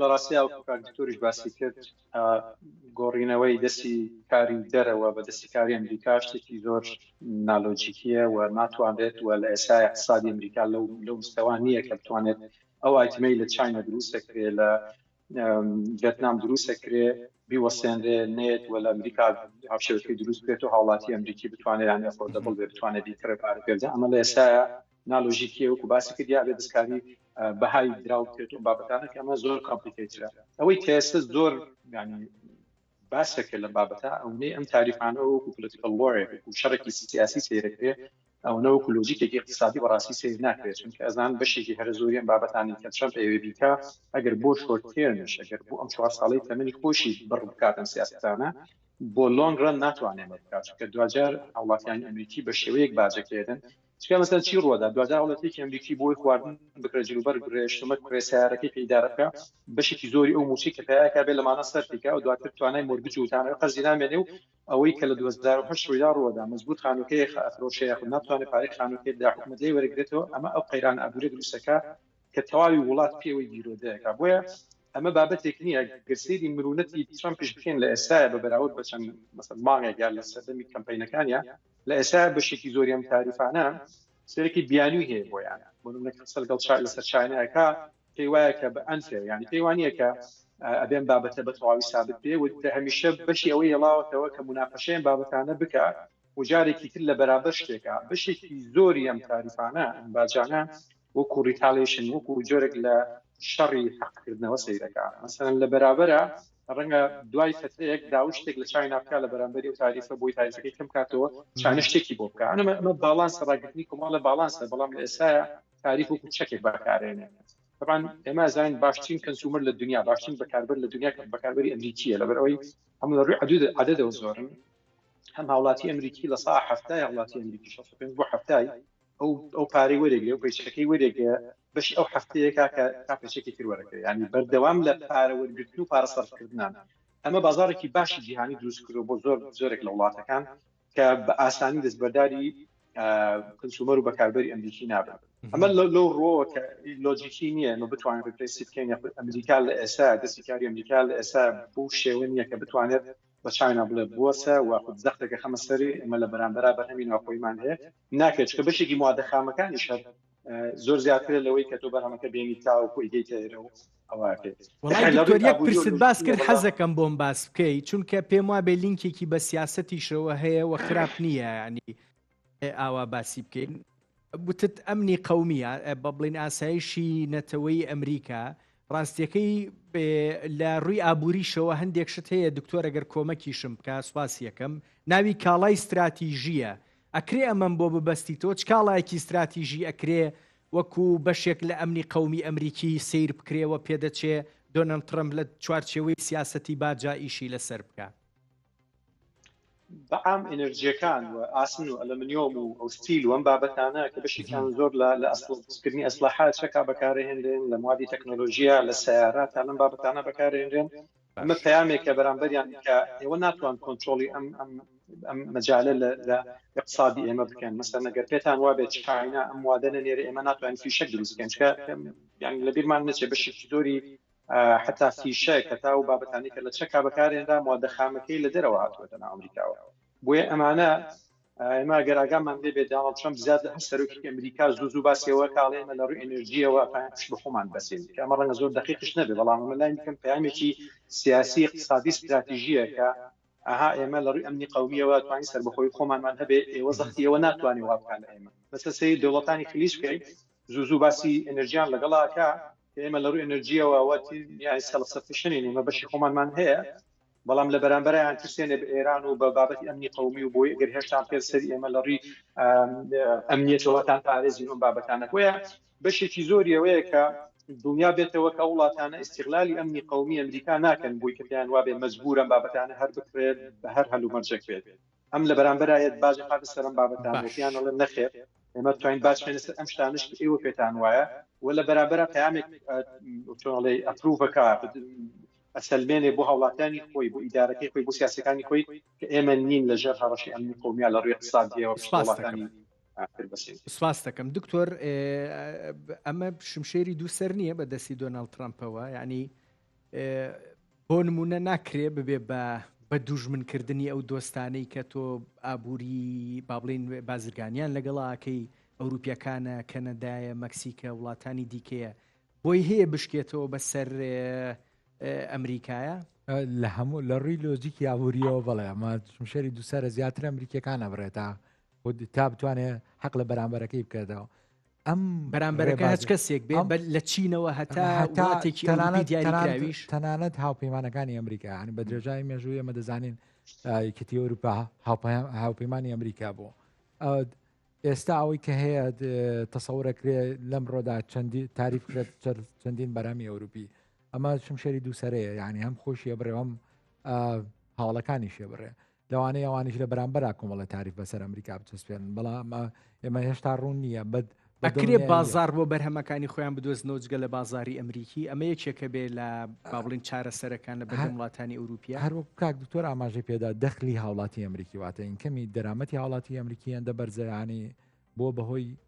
لە ڕاستیا کاردکتۆریش باسی کرد گۆڕینەوەی دەستی کاری دەرەوە بە دەستی کاری ئەمریکا شتێکی زۆر نالۆجیکیە و ناتوانێت و لە ئێسای اقتصادی ئەمریکا لەو مستەوان نییە کە بتوانێت ئەو ئایتمەی لە چاینا دروستەکرێ لە ڤێتنام دروستەکرێ بیوەسێنرێ نێت و لە ئەمریکا هاوشێوەکەی دروست بێت و هاوڵاتی ئەمریکی بتوانێت یان ئەفۆردەبڵ بێ بتوانێت بیکڕێ پارە پێبدە ئەمە لە ئێستایە نالۆژیکیە وەکو باسی کردیا بێ دەستکاری بەهای دراو بکرێت و بابەتانە کە ئەمە زۆر کۆمپلیکیترە ئەوەی کە ئێستا زۆر ینی باسەکە لە بابەتە ئەوەی ئەم تاریفانە وەکو پۆلیتیکەل وۆرێ وەکو شەڕێکی سیاسی سەیرەکرێ ئەوە وەکو لۆجیکێکی اقتصادی بەڕاستی سیر ناکرێت چونکە ئەزان بەشێکی هەر زۆریان بابەتانی کە ترەمپ ئەوێ بیکا ئەگەر بۆ شۆرتێرنش ئەگەر بۆ ئەم 4 ساڵەی تەمەنی خۆشی بڕ بکاتن سیاستانە بۆ لۆنگ ڕەن ناتوانێت بکات چونکە دوجار هاوڵاتیانی ئەمریکی بە شێوەیەک باجەکێدن چکە مەسەن چی ڕووەدا دوجار وڵاتێکی ئەمریکی بۆی خواردن بکرێ جلوبەر گرێشتمە کوێ سیارەکەی پێدارەکە بەشێکی زۆری ئەو موچی کە پیاکە بێ لەمانە سەرفیکە و دواتر توانای مورگج و تانەوە قەرزی نامێنێ و ئەوەی کە لە 2008 ڕوویدا ڕووەدا مەزبوط خانووکەی ئەفرۆشەیە خو ناتوانێت پارەی خانووکەی دا حکومەت لێ وەرەگرێتەوە ئەمە ئەو قەیران ئابووری دروستەکە کە تەواوی وڵات پێوەی بیرۆدەیەکە بۆیە ئەمە بابەتێک نییە گرسێری مرونەتی ترامپیش بکەین لە ئێستاە بە بەراورد بە چەند مانگێک یان لە سەردەمی کەمپینەکانیە لە ئێستا بەشێکی زۆری ئەم تاریفانە سەرێکی بیانووی هەیە بۆیان بۆ نمونە سەرگەڵ لەسەر چاینەکە پێی وایە کە بە ئەنفێر یعنی پێی وانییە کە ئەبێن بابەتە بە تەواوی ثابت بێ و هەمیشە بەشی ئەوەی هێڵاوەتەوە کە مناقەشەیەن بابەتانە بکە و جارێکی تر لە بەرابەر شتێکە بەشێکی زۆری ئەم تاریفانە ئەم باجانە وەکو ریتالیشن وەکو جۆرێک لە شەڕی حەقکردنەوە سەیرەکە مەسەڵەن لە بەرابەرە ڕەنگە دوای فترەیەک داوای شتێک لە چای ناکە لە بەرامبەری و تاریفە بۆی تاریفەکەی کەم کاتەوە چانە شتێکی بۆ بکە ئەمە باڵانس ڕاگررتنی کۆمەڵە باڵانسە بەڵام لە ئێستاە تاریف وەکو چەکێک بەکارێنێ طبعا ئێمە زانین باشترین کەنسومەر لە دنیا باشترین بەکاربەر لە دنیا کە بەکاربەری ئەمریکیە لەبەرەوەی هەموو لە ڕووی عەدەدەوە زۆرن هەم هاوڵاتی ئەمریکی لە ساعە هەفتای هاوڵاتی ئەمریکی 65 بۆ هەفتای ئەو پارەی وەرەگرێ و پێچەکەی وەرەگرێ بەشی ئەو هەفتەیەکە کە کاپێچێکی تر وەرەگرێ ینی بەردەوام لە پارە وەرگرتن و پارە سەرفکردنان ئەمە بازارێکی باشی جیهانی دروست کردو بۆ زۆرێک لە وڵاتەکان کە بە ئاسانی دەستبەرداری کنسومەر و بەکاربەری ئەمریکی نابن ئەمە لەو ڕۆوە کە لۆجیکی نییە نۆ بتوانێت ریپلیسی بکەین ئەمریکا لە ئێستا دەستیکاری ئەمریکا لە ئێستا بۆ شێوە نییە کە بتوانێت بە چاینا بڵێ بوەسە و خود زەختێکە خەمە سەری ئەمە لە بەرامبەرا بەرهەمی ناوخۆیمان هەیە ناکرێت چکە بەشێکی موادە خامەکانیش زۆر زیاتر لەوەی کە تۆ بەرهەمەکە بینی تاوەکو ئیدەیتە ئێرە وڵای دکتۆر یەک پرست باس کرد حەزەکەم بۆم باس بکەی چونکە پێم وا بێ لینکێکی بە سیاسەتیشەوە هەیە و خراپ نییە ینی ئاوا باسی بکەین بوتت ئەمنی قەومیە بە بڵین ئاسایشی نەتەوەی ئەمریکا ڕاستیەکەی لە ڕووی ئابووریشەوە هەندێک شت هەیە دکتۆر ئەگەر کۆمەکیشم بکە سواسی یەکەم ناوی کاڵای استراتیژیە ئەکرێ ئەمەم بۆ ببەستی تۆ چ کاڵایەکی استراتیژی ئەکرێ وەکو بەشێک لە ئەمنی قەومی ئەمریکی سیر بکرێەوە پێدەچێ دۆناڵد ترەمپ لە چوارچێوەی سیاسەتی باجا ئیشی لەسەر بکە بەعام ئێنەرجیەکان و ئاسن و ئەلمنیۆم و ئەو ستیل و ئەم بابەتانە کە بەشێکیان زۆر لە ئەسڵکردنی ئەسلاحات چەکا بەکارهێنرێن لە موادی تەکنۆلۆژیا لە سیارات ئەم بابەتانە بەکارهێنرێن ئەمە پەیامێک کە بەرامبەریان کە ئێوە ناتوان کۆنتترۆلی ئەم مەجالە لە اقتصادی ئێمە بکەن مەسەڵەن ئەگەر پێتان وابێت چاینا ئەم وادە نەنێرە ئێمە ناتوانین فیشەک دروست بکەین چکە یعنی لەبیرمان نەچێ بەشێکی زۆری حتا فیشە کە تا و بابەتانی کە لە چەکا بەکارهێنرا موادە خامەکەی لە دەرەوە هاتووەتە ناو ئەمریکاوە بۆیە ئەمانە ئێمە گەراگامان دەبێت داڵ ترەمپ زیاد لە سەرۆکی ئەمریکا زوو باسیەوە کاڵێمە لە ڕووی ئێنەرژیەوە پش بخۆمان بەسین کە ئەمە ڕەنگە زۆر دقیقش نەبێت بەڵام ئەمە لای بکەم پەیامێکی سیاسی اقتصادی استراتیژیە کە ئاها ئێمە لە ڕووی ئەمنی قەومیەوە توانین سەربەخۆی خۆمانمان هەبێ ئێوە زەختیەوە ناتوانین وا بکەن لە ئێمە بەسە سەی دەوڵەتانی خلیج بکەین زوو باسی ئەنەرژیان لەگەڵاکە ئێمە لە ڕووی ئەنەرژیەوە وەتی یعنی سەلف سەفیشنین ئێمە بەشی خۆمانمان هەیە بەڵام لە بەرامبەریان ترسێنێ بە ئێران و بە بابەتی ئەمنی قەومی و بۆی ئەگەر هێشتا پێ سەری ئێمە لە ڕووی ئەمنیەتەوەتان پارێزین و بابەتانە بۆیە بەشێکی زۆری ئەوەیە کە دنیا بێتەوە کە وڵاتانە ئیستیغلالی ئەمنی قەومی ئەمریکا ناکەن بۆی کە پێیان وابێ مەجبورن بابەتانە هەر بکرێت بە هەر هەلومەرجێک بێت ئەم لە بەرامبەرایەت باجی قات سەرم بابەتان وتیان ئەڵێن نەخێر ئێمە توانین باش بێنسەر ئەم شتانش ئێوە پێتان وایە و لە بەرامبەرە پەیامێک چۆنڵێ ئەپروڤەکە ئەسەلمێنێ بۆ هاوڵاتیانی خۆی بۆ ئیدارەکەی خۆی بۆ سیاسەکانی خۆی کە ئێمە نین لەژێر هەڕەشی ئەمنی قەومیە لە ڕووی اقتصادیەوە وڵاتانی سواس دەکەم دکتۆر ئەمە شمشێری دووسەر نییە بە دەستی دۆناڵد ترەمپەوە یعنی بۆ نمونە ناکرێ ببێ بە دوژمنکردنی ئەو دۆستانەی کە تۆ ئابووری با بڵێن بازرگانیان لەگەڵاکەی ئەوروپیەکانە کەنەدایە مەکسیکە وڵاتانی دیکەیە بۆی هەیە بشکێتەوە بەسەر ئەمریکایە لە هەموو لە ڕووی لۆجیکی ئابووریەوە بەڵێ ئەمە شمشێری دووسەرە زیاتر ئەمریکیەکانە بڕێتە تا بتوانێت حەق لە بەرامبەرەکەی بکاتەوە ئەم بەرامبەرەکە هەچ کەسێک بێ لە چینەوە هەتا تەنانەت هاوپەیمانەکانی ئەمریکا ینی بە درێژای مێژووی ئەمە دەزانین یەکێتی ئەوروپا هاوپەیمانی ئەمریکا بوو ئێستا ئەوەی کە هەیە تەسەورەکرێ لەم ڕۆدا چەندی تاریف کرێت چەندین بەرامی ئەوروپی ئەمە شمشێری دووسەرەیە یعنی هەم خۆشیە بڕێ هەم هاوڵەکانی شێ بڕێ لەوانەیە ئەوانیش لە بەرامبەر کۆمەڵە تاریف بەسەر ئەمریکا بچەسپێن بەڵام ئێمە هێشتا ڕوون نییە ئەکرێ بازار بۆ بەرهەمەکانی خۆیان بدۆزنەوە جگە لە بازاری ئەمریکی ئەمە یەکێکە بێ لە باڵین چارەسەرەکان لە بەردەم وڵاتانی ئەوروپیا هەروەک کاک دکتۆر ئاماژەی پێدا دەخلی هاوڵاتی ئەمریکی واتە ئینکەمی دەرامەتی هاوڵاتی ئەمریکیان دەبەرزەیانی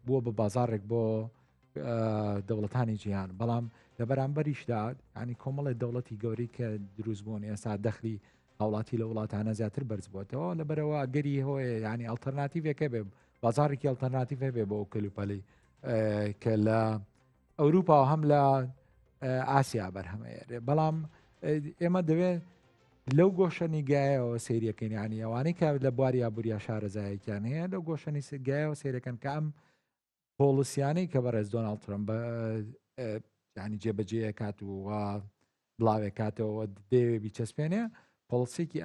بۆ بە بازارێک بۆ دەوڵەتانی جیهان بەڵام لە بەرامبەریشدا ینی کۆمەڵی دەوڵەتی گەوری کە دروست بوون ئێستا دەخلی هاوڵاتی لە وڵاتانە زیاتر بەرز بووەتەوە لەبەرەوە گەری هۆیە ینی ئەڵتەرناتیڤێکە بێ بازارێکی ئەڵتەرناتیڤ بێ بۆ کەلوپەلی کە لە ئەوروپا و هەم لە ئاسیا بەرهەمەیە بەڵام ئێمە دەوێت لەو گۆشە نیگایەوە سیرەکەین ینی ئەوانەی کە لە بواری یابووریە شارەزایەکیان هەیە لەو گۆشەنی سگایەوە سیرەکەن کە ئەم پۆلیسیانەی کە بەڕێز دۆناڵد ترەمپ ینی جێبەجێ کات و بڵاوێک کاتەوە دەوێ بیچەسپێنێ پۆلیسێکی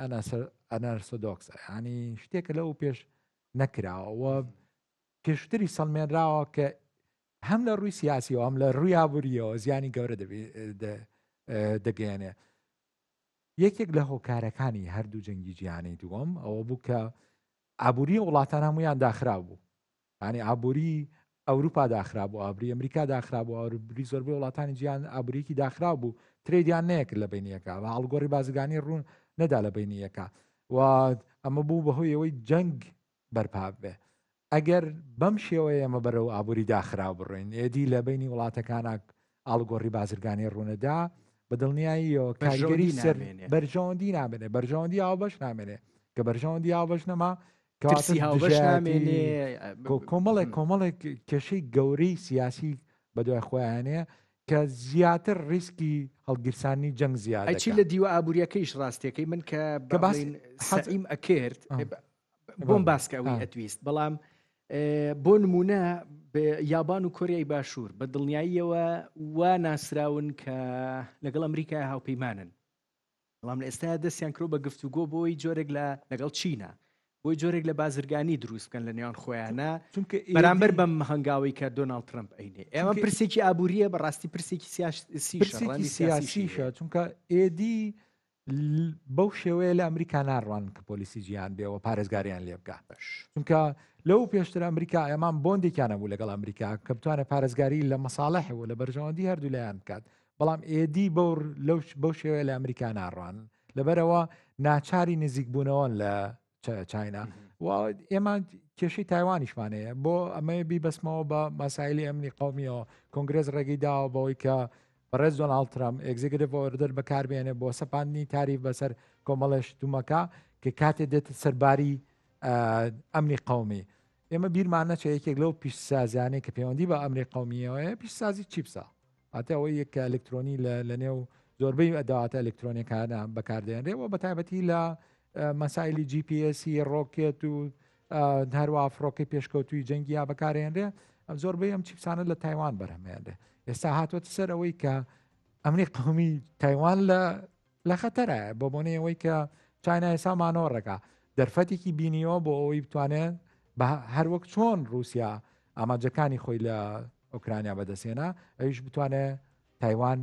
ئەنەرسۆدۆکسە ینی شتێکە لەو پێش نەکراوە پێشتری سەڵمێنراوە کە هەم لە ڕووی سیاسیەوە ئەم لە ڕووی یابووریەوە زیانی گەورە دەگەێنێ یەکێک لە هۆکارەکانی هەردوو جەنگی جیهانی دووەم ئەوە بوو کە ئابووری وڵاتان هەمویان داخرا بوو ینی ئابووری ئەوروپا داخرا بوو ئابووری ئەمریکا داخرا بوو ئەوروپی زۆربەی وڵاتانی جیهان ئابووریکی داخرا بوو ترێدیان نەیەکرد لە بینیەکە و هەڵگۆڕی بازرگانی ڕوون نەدا لە بینیەکە و ئەمە بوو بەهۆی ئەوەی جەنگ بەرپا بێ ئەگەر بەم شێوەیە ئەمە بەرەو ئابووری داخرا بڕۆین ئێدی لە بینی وڵاتەکانە ئاڵگۆڕی بازرگانی ڕوونەدا بەدڵنیاییەوە کاریگەری سەر بەرژەوەندی نامێنێ بەرژەوەندی هاوبەش نامێنێ کە بەرژەوەندی هاوبەش نەما کۆمەڵێک کێشەی گەورەی سیاسی بەدوای خۆیانەیە کە زیاتر ریسکی هەڵگیرسانی جەنگ زیادە چی لە دیوە ئابوووریەکەیش ڕاستیەکەی من کە حەزیم ئەکرد بۆم باسکەوی ئەتویست بەڵام بۆ نمونە یابان و کۆریای باشوور بە دڵنیاییەوە وا ناسراون کە لەگەڵ ئەمریکای هاوپەیمانن بەڵام لە ئێستا دەستیان کرۆ بە گفتوگۆ بۆی جۆرێک لەگەڵ چینە بۆی جۆرێک لە بازرگانی دروست بکەن لە نێوان خۆیانە بەرامبەر بەم هەنگاوی کە دۆناڵد ترەمپ ئەینێ ئێمە پرسێکی ئابووریە بەڕاستی پرسێکی سیاسیشە چونکە ئێدی بەو شێوەیە لە ئەمریکا ناڕوان کە پۆلیسی جیهان بێەوە پارێزگاریان لێ بکات چونکە لەو پێشتر ئەمریکا ئەمان بۆندێکیانە بوو لەگەڵ ئەمریکا کە بتوانێت پارێزگاری لە مەساڵەحەوە لە بەرژەوەندی هەردوو لایەن بکات بەڵام ئێدی بەو شێوەیە لە ئەمریکا ناڕوان لەبەرەوە ناچاری نزیکبوونەوە لە چاینا و ئێمە کێشەی تایوانیشمانەیە بۆ ئەمە بیبەسمەوە بە مەسایلی ئەمنی قەومیەوە کۆنگرێز ڕێگەی داوە بەوەی کە بەڕێز دۆناڵد ترەمپ ئێگزیکتیڤ ئۆردەر بەکاربێنێ بۆ سەپاندنی تاریف بەسەر کۆمەڵە شتومەکە کە کاتێ دێتە سەرباری ئەمنی قەومی ئێمە بیرمان نەچێت یەکێک لەو پیشسازیانەی کە پەیوەندی بە ئەمری قەومیەوەیە پیشسازی چیپسە ئاتە ئەوەی یەک ئەلکترۆنی لە نێو زۆربەی ئەداواتە ئەلکترۆنیەکانە بەکاردێنرێەوە بە تایبەتی لە مەسایلی GPS ڕۆکێت و هەروە فڕۆکەی پێشکەوتوی جەنگیا بەکارێنرێ زۆربەی ئەم چیپسانە لە تایوان بەرهەمێنرێ ئێستا هاتووەتە سەر ئەوەی کە ئەمنی قەومی تایوان لە خەتەرە بۆ بۆنەوەی کە چاینا ئێسا مانۆڕەکە دەرفەتێکی بینیەوە بۆ ئەوەی بتوانێت بە هەروەک چۆن رووسیا ئاماجەکانی خۆی لە ئۆکرانیا بەدەستێنا ئەویش بتوانێت تایوان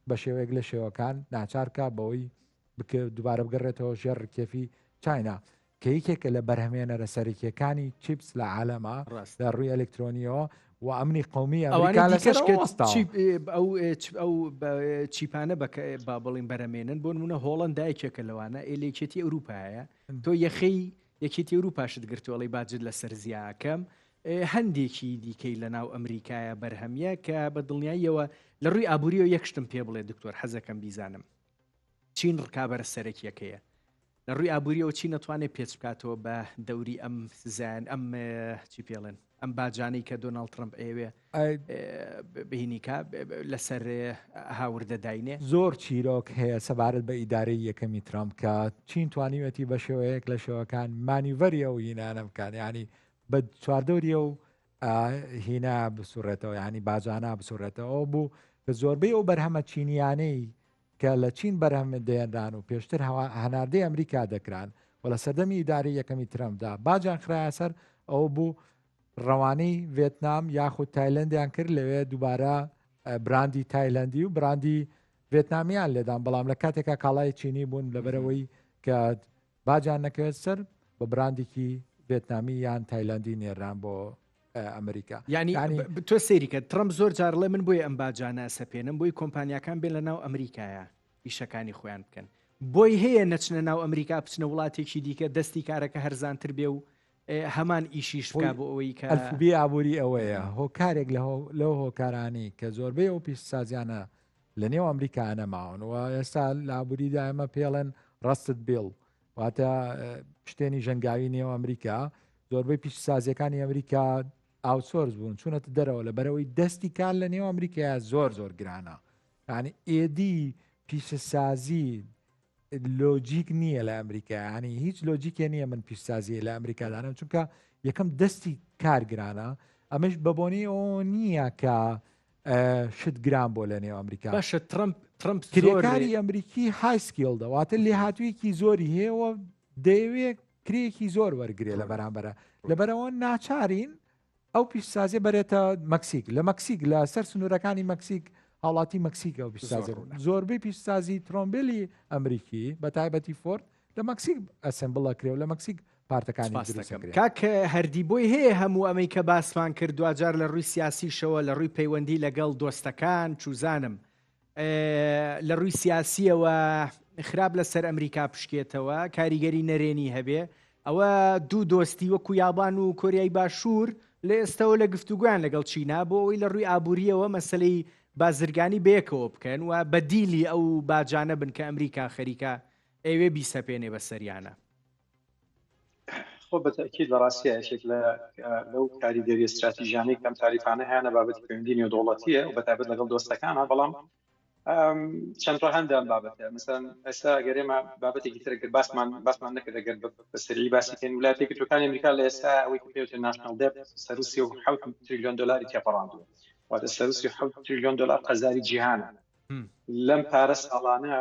بە شێوەیەک لە شێوەکان ناچارکە بەوەی دووبارە بگەڕێتەوە ژێر کێفی چاینا کە یەکێکە لە بەرهەمێنەرە سەرەکیەکانی چیپس لە عالەمە لە ڕووی ئەلکترۆنیەوە و ئەمنی قەومی ئەمریکا ئەو چیپانە با بڵین بەرەمێنن بۆ نمونە هۆڵەندایکێکە لەوانە ئێلێکێتی ئەوروپایە تۆ یەخەی یەکێتی ئەوروپاشت گرتووەڵی باجت لە سەرزیاکەم هەندێکی دیکەی لە ناو ئەمریکایە بەرهەمیە کە بە دڵنیاییەوە لە ڕووی ئابووریەوە یەک شتم پێ بڵێ دکتۆر حەزەکەم بیزانم چین ڕکابەرە سەرەکیەکەیە لە ڕووی ئابووریەوە چی نەتوانێت پێچ بکاتەوە بە دەوری ئەم سزان ئەم چی پێڵێن ئەم باجانەی کە دۆناڵد ترەمپ ئێوێ بهینیکە لەسەر هاوردە داینێ زۆر چیرۆک هەیە سەبارەت بە ئیدارەی یەکەمی ترەمپ کە چین توانیوەتی بە شێوەیەک لە شێوەکان مانیڤەریە و هینانە بکان ینی بە چواردەوریە و هینا بسوڕێتەوە ینی باجانە بسوڕێتەوە بوو کە زۆربەی ئەو بەرهەمە چینیانەی کە لە چین بەرهەمە دێنران و پێشتر هەناردەی ئەمریکا دەکران و لە سەردەمی ئیداری یەکەمی ترەمپدا باجان خرایە سەر ئەوە بوو ڕەوانەی ڤێتنام یاخود تایلەندیان کرد لەوێ دووبارە براندی تایلەندی و براندی ڤێتنامیان لێدان بەڵام لە کاتێکا کاڵای چینی بوون لەبەرەوەی کە باجان نەکەوێت سەر بە براندێکی ڤێتنامی یان تایلندی نێران بۆ ئەمریکا. یعنی تۆ سێریکە ترەمپ زۆر جار لێ من بۆی ئەم باجانە سەپێنم بۆی کۆمپانیاکان بێن لە ناو ئەمریکایە ئیشەکانی خۆیان بکەن بۆی هەیە نەچنە ناو ئەمریکا بچنە وڵاتێکی دیکە دەستی کارەکە هەرزانتر بێ و هەمان ئیشیش بکا بۆ ئەوەی کە ئەلفوبێ ئابووری ئەوەیە هۆکارێک لەو هۆکارانی کە زۆربەی ئەو پیشسازیانە لە نێو ئەمریکا نەماونەوە ئێستا لە ئابووریدا ئێمە پێڵێن ڕستت بیڵ واتە شتێنی ژەنگاوی نێو ئەمریکا زۆربەی پیشسازیەکانی ئەمریکا ئاوسۆرس بوون چونەتە دەرەوە لە بەرەوەی دەستی کار لە نێو ئەمریکا زۆر گرانە یعنی ئێدی پیشەسازی لۆجیک نییە لە ئەمریکا ینی هیچ لۆجیکێ نییە من پیشسازی لە ئەمریکادانم چونکە یەکەم دەستی کارگرانە ئەمەش بەبوونی ئەو نییە کە شت گران بۆ لە نێو ئەمریکا باشە ترەمپ کرێکاری ئەمریکی هایسکیل دەواتە لێ هاتوویەکی زۆری هەیەەوە دەیەوێت کرێکی زۆر وەرگێ لە بەرامبەرە لەبەرەوە ناچارین ئەو پیشسازی بەرێتە مەکسیک لە مەکسیک لە سەر سنوورەکانی مەکسیک هاوڵاتی مەکسیکە و پیشسازی زۆربەی پیشسازی ترۆمبیلی ئەمریکی بە تایبەتی فۆرد لە مەکسیک ئەسمبڵە کرێ و لە مەکسیک پارتەکانی کاکە هەردی بۆی هەیە هەموو ئەمەی کە باسمان کرد دوجار لە ڕووی سیاسیشەوە لە ڕووی پەیوەندی لەگەڵ دۆستەکان چوزانم لە ڕووی سیاسیەوە خراپ لەسەر ئەمریکا پشکێتەوە کاریگەری نەرێنی هەبێ ئەوە دوو دۆستی وەکو یابان و کۆریای باشوور لە ئێستەوە لە گفتوگویان لەگەڵ چینا بۆ ئەوی لە ڕووی ئابووریەوە مەسلەی بازرگانی بەیەکەوە بکەن و بەدیلی ئەو باجانە بن کە ئەمریکا خەریکە ئەوێ بیسەپێنێ بە سەریانە خۆ بەتەکید لە ڕاستیەشێک لەو کاریگەری استراتیژیانەی کەم تاریفانە هەیە بابەتی پەیوەندی نێودوڵەتیە و بەتایبەت لەگەڵ دۆستەکانە بەڵام چەند ڕەهەندە بابەتە مثلا ئێستا گەرێمە بابەتێکی ترەگەر باسمان نەکرد ئەگەر بەسەری باسیکەین وڵاتێکی یەکگرتوەکانی ئەمریکا لە ئێستا ئەوەی کە پێوتێت ناشناڵ دێت سەر 37 تریلیۆن دلاری تێپەڕاندووە واتە سەر 37 تریلیۆن دلار قەزاری جیهانە لەم پارە ساڵانە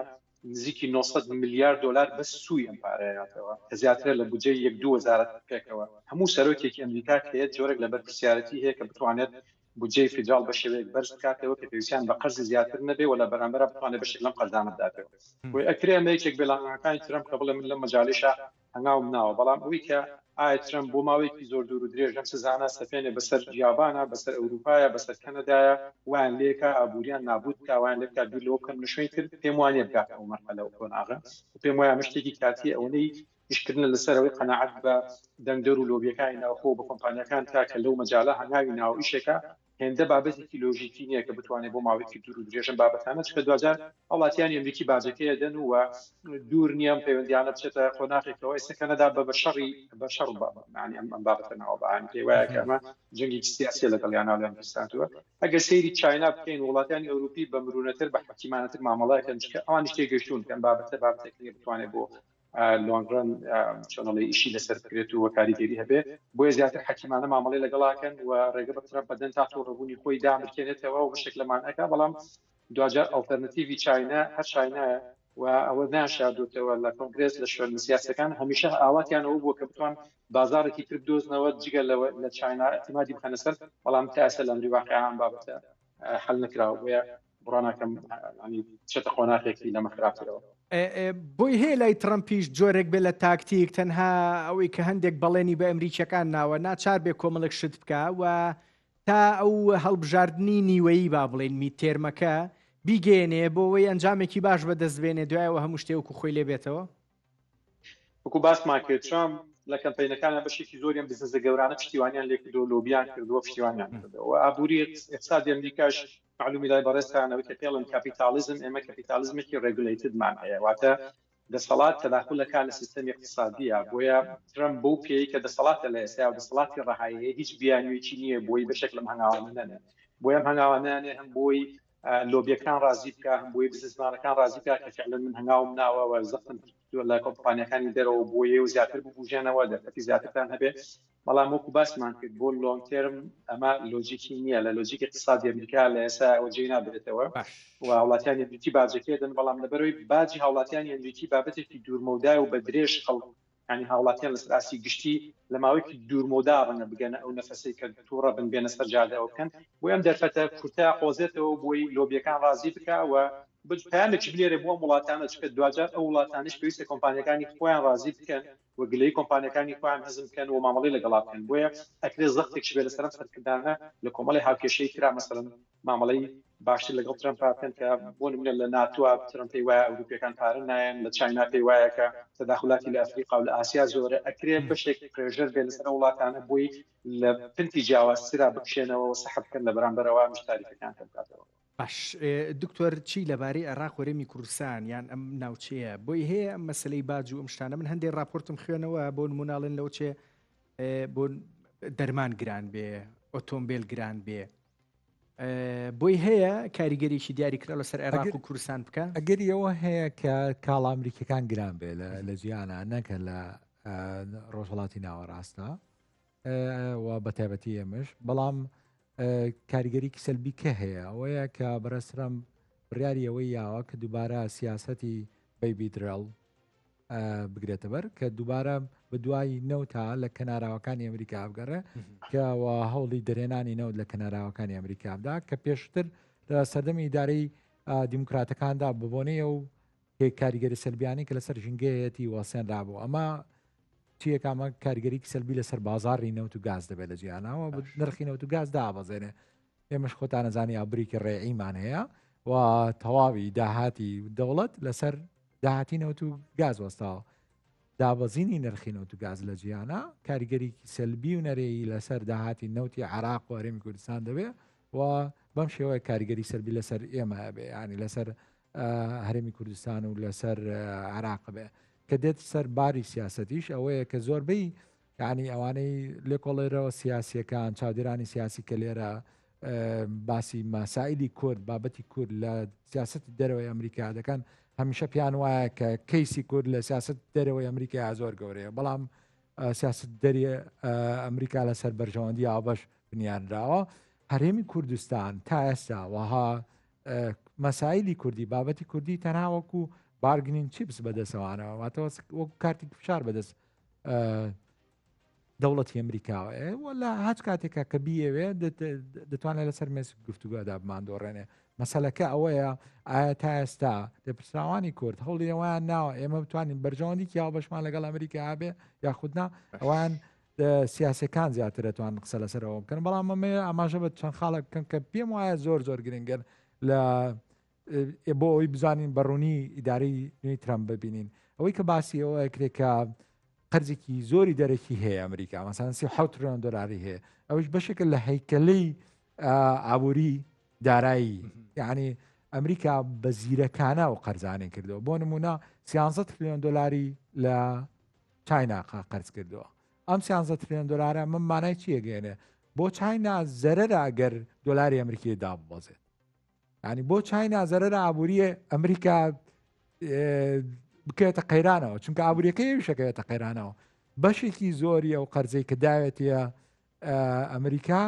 نزیکی 900 میلیارد دلار بەس سووی ئەم پارەیەاتەوە کە زیاترە لە بودجەی 1-2 وەزارەت پێکەوە هەموو سەرۆکێکی ئەمریکا هەیە جۆرێک لە بەرپرسیارەتی هەیە کە بتوانێت بودجەی فیدرال بە شێوەیەک بەرز بکاتەوە کە پێویستیان بە قەرز زیاتر نەبێ و لە بەرامبەر بتوانێت بەشێک لەم قەرزانە بداتەوە وی ئەکرێ ئەمەیەکێک بێڵانەکانی ترەمپ کە بڵێ من لەم مەجالیشە هەنگاوم ناوە بەڵام ئەوەی کە ئایا ترەمپ بۆ ماوەیەکی زۆر دوور و درێژ ئەم سزانە سەپێنێ بەسەر یابانە بەسەر ئەوروپایە بەسەر کەنەدایە وان لێکە ئابووریان نابوت کاوان لێکا بیلەوە بکەن نشوێن کرد پێم وانێ بگات ئەو مەرحەلە و کۆناغە پێم وایە مشتێکی کاتی ئەوەی ئیشکردن لەسەرەوەی قەناعەت بە دەنگدەر و لۆبیەکانی ناوخۆ بە کۆمپانیەکان تاکە لەو مەجاالە هەنگاوی ناو ئیشێکە هێندە بابەتێکی لۆژیکی نییە کە بتوانێت بۆ ماوەیەکی دوور و درێژن بابەتانە چکە دوجار وڵاتیانی ئەمریکی باجەکەیە دەن و دوور نیەم پەیوەندیانە بچێتە خۆناغێکەوە ئێستا کەنەدا بە شەڕ معنی ئەم بابەتەنەوە بەعان پێی وایە کە ئەمە جەنگی سیاسی لەگەڵیانە لەم پستانتووە ئەگەر سەیری چاینا بکەین وڵاتیانی ئەوروپی بە مرونەتر بە حکیمانەتر مامەڵایەکەن چکە ئەوان شتێگەشتون کەم بابەتێکی بتوانێت بۆ لۆنگڕن چۆنەڵی ئیشی لەسەر بکرێت و کاریگەری هەبێ بۆیە زیاتر حکیمانە مامەڵی لەگەڵاکەن و ڕێگە بە ترەمپ بەدەن تا تۆڕەبوونی خۆی دامرکێنێتەوە و بشێک لەمان ئەکا بەڵام دوجار ئەڵتەرنەتیڤی چاینا هەر چاینایە و ئەوە ناشادوتەوە لە کۆنگرێس لە شوێن سیاسەکان هەمیشە ئاواتیانەوە بووە کە بتوان بازارێکی تر بدۆزنەوە جگە لە چاینا ئەتیمادی بخەنە سەر بەڵام تا ئێستا لە ئەمری واقعیان بابەتە حل نەکراوە بۆیە بڕانەکەم چێتە خۆناغێکی لەمە خراپترەوە بۆی هەیە لای ترەمپیش جۆرێک بێ لە تاکتیک تەنها ئەوەی کە هەندێک بەڵێنی بە ئەمریکیەکان ناوە ناچار بێ کۆمەڵێک شت بکە و تا ئەو هەڵبژاردننی نیوەیی با بڵێن میتێرمەکە بیگەێنێ بۆەوەی ئەنجامێکی باش بەدەستبێنێ دوایەوە هەموو شتێوەکو خۆی لێ بێتەوە وەکو باسمان کرد ترامپ لە کەمپینەکانە بەشێکی زۆریان بزنسە گەورانە پشتیوانیان لێ کردو لۆبیان کردووە پشتیوانیان کردەوە ئابووری اقتصادی ئەمریکاش معلومی لای بەڕێستانەوەی کە پێڵن کاپیتالیزم ئێمە کاپیتالیزمێکی ڕێگولیتدمان هەیە واتە دەسەڵات تەداخلەکان لە سیستەمی اقتصادیە بۆیە ترەمپ بۆ پێی کە دەسەڵاتە لە ئێستا و دەسەڵاتی ڕەهاییە هیچ بیانوێکی نییە بۆی بەشێک لەم هەنگاوانە بۆیە ئەم هەنگاوانانێ هەم بۆی لۆبیەکان ڕازی بکە هەم بۆی بزنسمانەکان ڕازی بکە کە فعلەن من هەنگاوم ناوە زەختم لە کۆمپانیەکانی دەرەوە بۆیە و زیاتر ببوژێنەوە دەرفەتی زیاترتان هەبێ بەڵام وەکو باسمان کرد بۆ لۆنگ تێرم ئەمە لۆجیکی نییە لە لۆجیکی اقتصادی ئەمریکا لە ئێستا ئەوە جێی نابێتەوە و وڵاتیانی ئەمریکی باجەکێدن بەڵام لەبەرەوەی باجی هاوڵاتیانی ئەمریکی بابەتێکی دوورمەودای و بە درێژ خەڵک ینی هاوڵاتیان لەسەر ئاسی گشتی لە ماوەیەکی دوورمەودا ڕەنگە بگەنە ئەو نەفەسەی کە تووڕە بن بێنە سەر جادەوە بکەن بۆ ئەم دەرفەتە کورتە قۆزێتەوە بۆی لۆبیەکان ڕازی بکە و پایانێکی بنێرێ بۆ وڵاتانە چکە دوجار ئەو وڵاتانش پێویستە کۆمپانیەکانی خۆیان ڕازی بکەن وەگلەی کۆمپانیەکانی خۆیان هەزم بکەن و مامەڵی لەگەڵا بکەن بۆیە ئەکرێ زەختێکی بێ لەسەر سەرکردانە لە کۆمەڵی هاوکێشەی کرا مەسەڵەن مامەڵەی باشتر لەگەڵ ترەمپ بکەن کە بۆ نمونە لە ناتووە ترەمپی وایە ئەوروپیەکان پارە نایەن لە چاینا پێی وایە کە تەداخلاتی لە ئەفریقا و لە ئاسیا زۆرە ئەکرێ بەشێک پرێژەر بێ لەسەر وڵاتانە بۆی لە پنتی جیاوازترا بکشێنەوە و سەحب بکەن لە بەرامبەرەوە مشتاریەکان بکاتەوە. باش دکتۆر چی لەبارەی عێراق وەرەمی کوردستان یان ئەم ناوچەیە بۆی هەیە ئەم مەسلەی باج و ئەم شتانە من هەندێک راپۆرتم خوێنەوە بۆ نموناڵێن لەوچێ بۆ دەرمان گران بێ ئۆتۆمبیل گران بێ بۆی هەیە کاریگەریشی دیاریکرا لەسەر عێراق و کوردستان بکە ئەگەری ئەوە هەیە کە کاڵ ئەمریکەکان گران بێ لە جیانە نەکە لە ڕۆژهڵاتی ناوەڕاستە و بەتایبەتی ئێمەش بەڵام کاریگەری سەلبی کە هەیە ئەوەیە کە بەرەسرم بڕیاری ئەوەی یاوە کە دووبارە سیاسەتی بەیبی درێڵ بگرێتە بەر کە دووبارە بە دوای نەوتا لە کەناراوەکانی ئەمریکا بگەڕێ کەەوە هەوڵی دەرێنانی نەوت لە کەناراوەکانی ئەمریکا بدا کە پێشتر لە سەردەمی ئیدارەی دیموکراتەکاندا ببوونەیە و کاریگەری سەلبیانی کە لەسەر ژنگەیەتی وەسێنرابوو ئەمە چیەکەمە کاریگەری سەلبی لەسەر بازاڕی نەوت و گاز دەبێت لە جیانەوە نرخی نەوت و گاز دابەزێنێ ئێمەش خۆتان نەزانی ئابریکی ڕێعیمان هەیە و تەواوی داهاتی دەوڵەت لەسەر داهاتی نەوت و گاز وەستاوە دابەزینی نرخی نەوت و گاز لە جیانە کاریگەری سەلبی و نەرێی لەسەر داهاتی نەوتی عێراق و هەرێمی کوردستان دەبێت و بەم شێوەیە کاریگەری سەلبی لەسەر ئێمە هەبێ ینی لەسەر هەرێمی کوردستان و لەسەر عێراق بێ کە دێت سەر باری سیاسەتیش ئەوەیە کە زۆربەی ینی ئەوانەی لێکۆڵێرەوە سیاسیەکان چاودێرانی سیاسی کە لێرە باسی ماسائلی کورد بابەتی کورد لە سیاست دەرەوەی ئەمریکا دەکەن هەمیشە پیان وایە کە کەیسی کورد لە سیاست دەرەوەی ئەمریکا زۆر گەورەیە بەڵام سیاست دەری ئەمریکا لەسەر بەرژەوەندی ئاوبەش بنیانراوە هەرێمی کوردستان تا ئێستا وەها مەسائلی کوردی بابەتی کوردی تەناوەکو بارگنین چیپس بەدەستەوانەوە واتەوە وەکو کارتی فشار بەدەست دەوڵەتی ئەمریکاوە وەلا هەچ کاتێکە کە بیەوێ دەتوانێت لەسەر مێز گفتوگۆدا بماندۆڕێنێ مەسەلەکە ئەوەیە ئایا تا ئێستا لێپرسراوانی کورد هەوڵی ئەویان ناوە ئێمە بتوانین بەرژەوەندی کیاو بەشمان لەگەڵ ئەمریکا هەبێ یاخودنا ئەوان سیاسەکان زیاتر دەتوان قسە لەسەرەوە بکەن بەڵام ئەمە ئاماژە بە چەند خاڵک بکەن کە پێم وایە زۆر گرنگن لە بۆ ئەوی بزانین بەڕوونی ئیدارەی نوێی ترامپ ببینین ئەوەی کە باسی ئەوە ئەکرێکە قەرزێکی زۆری دەرەکی هەیە ئەمریکا مەسەڵەن 37 تریلیۆن دۆلاری هەیە ئەوش بەشێکە لە هەیکەلەی ئابووری دارایی یعنی ئەمریکا بە زیرەکانە و قەرزانێ کردەوە بۆ نمونە 13 تریلیۆن دۆلاری لە چاینا قەرز کردەوە ئەم 13 تریلیۆن دۆلارە من مانای چیەگەێنێ بۆ چاینا زەرەرە ئەگەر دۆلاری ئەمریکی داببەزێت ینی بۆ چاینا زەرەرە ئابووری ئەمریکا بکەوێتە قەیرانەوە چونکە ئابوووریەکە شەکەوێتە قەیرانەوە بەشێکی زۆری ئەو قەرزەی کە داوێتە ئەمریکا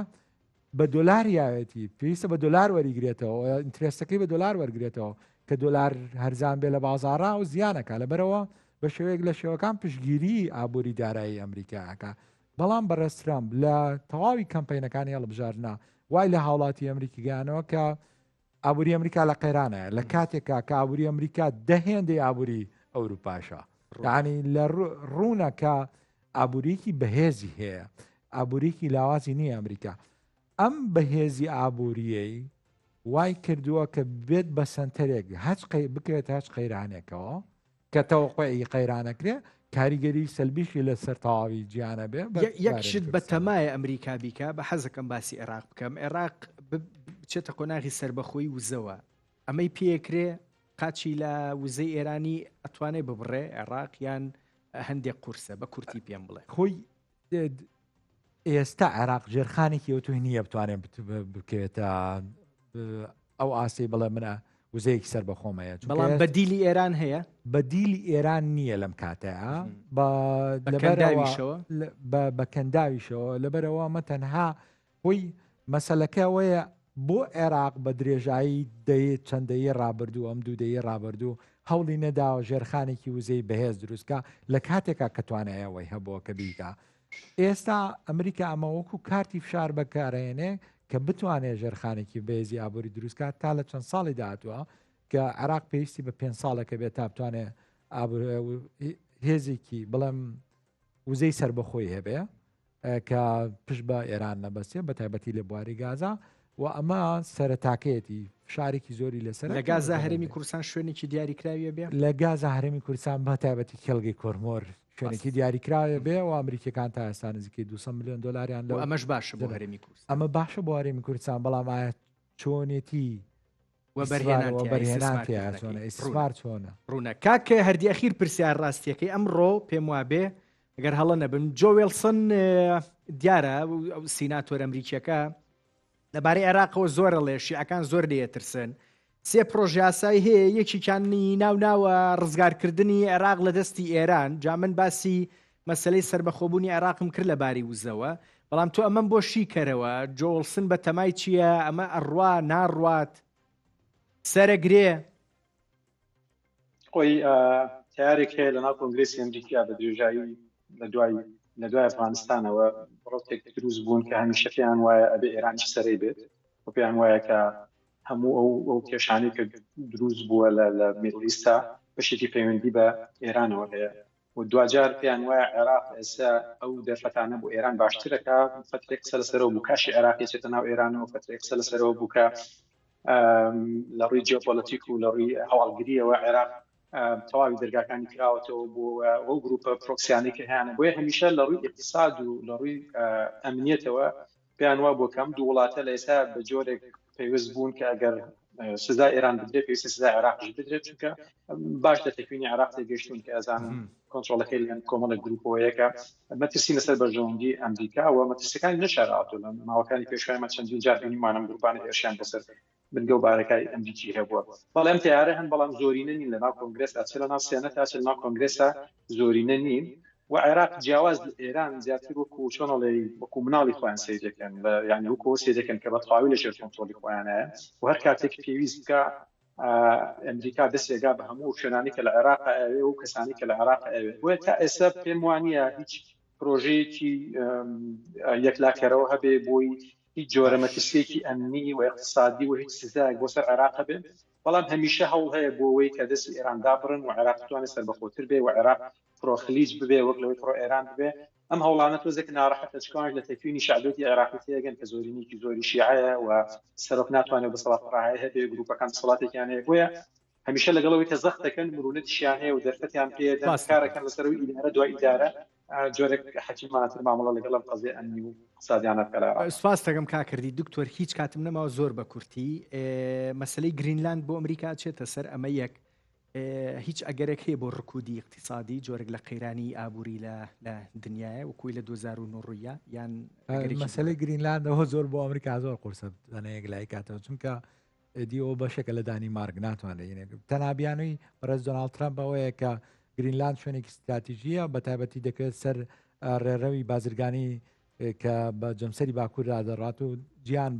بە دۆلاری یاوێتی پێویستە بە دۆلار وەریگرێتەوە ئینترێستەکەی بە دۆلار وەرگێتەوە کە دۆلار هەرزان بێ لە بازاڕا و زیانەکە لەبەرەوە بە شێوەیەک لە شێوەکان پشگیری ئابووری دارایی ئەمریکاکە بەڵام بەڕێسترام لە تەواوی کەمپینەکانی هەڵبژارنا وای لە هاوڵاتی ئەمریکی گەیانەوە کە ئابووری ئەمریکا لە قەیرانە لە کاتێکا کە ئابووری ئەمریکا دەهێندەی ئابووری ئەوروپاشە یعنی لە ڕوونەکە ئابووریکی بەهێزی هەیە ئابووریکی لاوازی نییە ئەمریکا ئەم بەهێزی ئابووریەی وای کردووە کە بێت بە سنتەرێک بکرێت هەچ قەیرانێکەوە کە تەوەقعی قەیرانەکرێ کاریگەری سەلبیشی لە سەر تەواوی گیانە بێ یەکشت بە تەمایە ئەمریکا بیکە بە حەزەکەم باسی عێراق بکەم عێراق بچێتە قۆناغی سربەخۆی وزەوە ئەمەی پێکرێ قاچی لە وزەی ئێرانی ئەتوانێ ببڕێ عێراق یان هەندێک قورسە بە کورتی پێم بڵێ خۆی ئێستا عێراق ژێرخانێکی ئەوتوی نییە بتوانێت بکەوێتە ئەو ئاسی بڵێ منە وزەیەکی سەر بەخۆمەیە بەڵام بەدیلی ئێران هەیە بەدیلی ئێران نییە لەم کاتەیە بەکەنداویشەوە لەبەرەوە مە تەنها هۆی مەسەلەکەوەیە بۆ عێراق بە درێژایی دەیەت چەندەیە ڕابردوو ئەم دوودەیە ڕابردوو هەوڵی نەداوە ژێرخانێکی وزەی بەهێز دروستکە لە کاتێکا کە توانایەوەی هەبووە کە بیکە ئێستا ئەمریکا ئەمە وەکو کارتی فشار بەکارێنێ کە بتوانێت ژێرخانێکی بەهێزی ئابووری دروستکات تا لە چەند ساڵی داهاتووە کە عێراق پێویستی بە 5 ساڵەکە بێت تا بتوانێت هێزێکی بەڵام وزەی سربەخۆی هەبێ کە پشت بە ئێران نەبەستێ بە تایبەتی لە بواری گازا و ئەمە سەرتاکەیەتی فشارێکی زۆری لەسەر لە گازا هەرێمی کوردستان شوێنێکی دیاریکراویە بێ لە گازا هەرێمی کوردستان بە تایبەتی خێڵگەی کۆرمۆر شوێنێکی دیاریکراوە بێ و ئەمریکەکان تا ئێستا نزیکەی 200 میلیۆن دلار لەوە ئەمەش باشە بۆ هەرێمی کوردستان ئەمە باشە بۆ هەرێمی کوردستان بەڵام ئایا چۆنێتی ئیسفار چۆنە ڕوونە کاکە هەردی ئەخیر پرسیار ڕاستیەکەی ئەمڕۆ پێم وابێ ئەگەر هەڵە نەبن جۆ وێلسن دیارە سیناتۆر ئەمریکیەکە لەبارەی عێراقەوە زۆرە لێ شیعەکان زۆر لێترسن 3 پرۆژه یاسایی هەیە یەکێکیانی ناوناوە ڕزگارکردنی عێراق لە دەستی ئێران جا من باسی مەسلەی سربەخۆبوونی عێراقم کرد لەباری وزەوە بەڵام تۆ ئەمەم بۆ شیکەرەوە جۆ وێلسن بە تەمای چییە ئەمە ئەڕوا ناڕوات سەرەگرێ خۆی تیارێک هەیە لەناو کۆنگرێسی ئەمریکا بە درێژایی لە دوای ئەفغانستانەوە ڕۆتێک دروست بوون کە هەمیشە پێیان وایە ئەبێ ئێران سەرەی بێت و پێیان وایە کە هەموو ئەو کێشانەی کە دروست بووە لە میدڵ-ئیستا بەشێکی پەیوەندی بە ئێرانەوە هەیە و دوجار پێیان وایە عێراق ئێستا ئەو دەرفەتانە بۆ ئێران باشترەکە فترێک قسە لەسەرەوە بوو کاشی عێراقی چێتە ناو ئێرانەوە فترێک قسە لەسەرەوە بووکە لە ڕووی جیۆپۆلیتیک و لە ڕووی هەواڵگریەوە عێراق تەواوی دەرگاکانی کراوەتەوە بۆ ئەو گروپە پرۆکسیانەی کە هیانە بۆیە هەمیشە لە ڕووی اقتصاد و لە ڕووی ئەمنیەتەوە پێیان وا بۆ کەم دوو وڵاتە لە ئێستا بە جۆرێک پێویست بوون کە ئەگەر سزای ئێران بدرێت پێویستە سزای عێراقیش بدرێت چونکە باش دەتەکوینی عێراق تێگەیشتون کە ئەزان کۆنتڕۆڵەکەی لەگەڵ کۆمەڵە گروپەوەیەکە مەترسی لەسەر بەرژەوەندی ئەمریکا و مەترسیەکانی نەشاراتوە لە ماوەکانی پێشوایمە چەندین جار بینیمانم گروپانی هێرشیان بەسەر بنگە و بارەکەی ئەمریکی هەبووە بەڵام تیارە هەن بەڵام زۆرینە نین لەناو کۆنگرێس ئاچ لەناو سێنەت ئاچ لەناو کۆنگرێسا زۆرینە نین و عێراق جیاواز ئێران زیاتر وەکو چۆنەڵێ وەکو مناڵی خۆیان سەیر دەکەن یعنی وەکو سەیر دەکەن کە بەتەواوی لە ژێر کۆنتڕۆلی خۆیانەیە و هەر کاتێک پێویست بکە ئەمریکا دەستێگا بە هەموو شوێنانی کە لە عێراق ئەوێ و کەسانی کە لە عێراق ئەوێ بۆیە تا ئێستا پێم وانییە هیچ پرۆژەیەکی یەکلاکەرەوە هەبێ بۆی هیچ جۆرە مەترسیەکی ئەمنی و اقتصادی و هیچ سزایەک بۆ سەر عێراق هەبێ بەڵام هەمیشە هەوڵ هەیە بۆ ئەوەی کە دەستی ئێران دابڕن و عێراق بتوانێت سەربەخۆتر بێ و عێراق پرۆخلیج ببێ وەک لەوەی پرۆ ئێران ببێ ئەم هەوڵانە تۆزێک ناڕەحەتە چکۆنش لە تەکوینی شعبێتی عێراقی تێگەن کە زۆرینێکی زۆری شیعەیە و سەرۆک ناتوانێت بە سەڵات ڕاهەیە هەبێ گروپەکان سەڵاتێکیان هەیە بۆیە هەمیشە لەگەڵەوەی کە زەخت دەکەن مرونەتیشیان هەیە و دەرفەتیان پێدەن کارەکەن لەسەرەوەی ئیدارە دوای ئیدارە جۆرێک حەکیمانەتر مامەڵە لەگەڵ ئەم قەزیە ئەمنی و اقتصادیانە بکەلا سپاس دەکەم کاکردی دکتۆر هیچ کاتم نەماوە زۆر بە کورتی مەسلەی گرینلاند بۆ ئەمریکا چێتە سەر ئەمە یەک هیچ ئەگەرێک هەیە بۆ ڕکودی اقتصادی جۆرێک لە قەیرانی ئابووری لە دنیاە وەکوی لە 2009 ڕوویە یان مەسلەی گرینلاندەوە زۆر بۆ ئەمریکا زۆر قورسە دەنەیەک لای کاتەوە چونکە دیەوە بەشێکە لە دانیمارک ناتوانێت تەنابیانووی بەرز دۆناڵد ترامپ ئەوەیە کە گرینلاند شوێنێکی استراتیژیە بە تایبەتی دەکرێت سەر ڕێڕەوی بازرگانی کە بە جەمسەری باکووردا دەڕات و گیان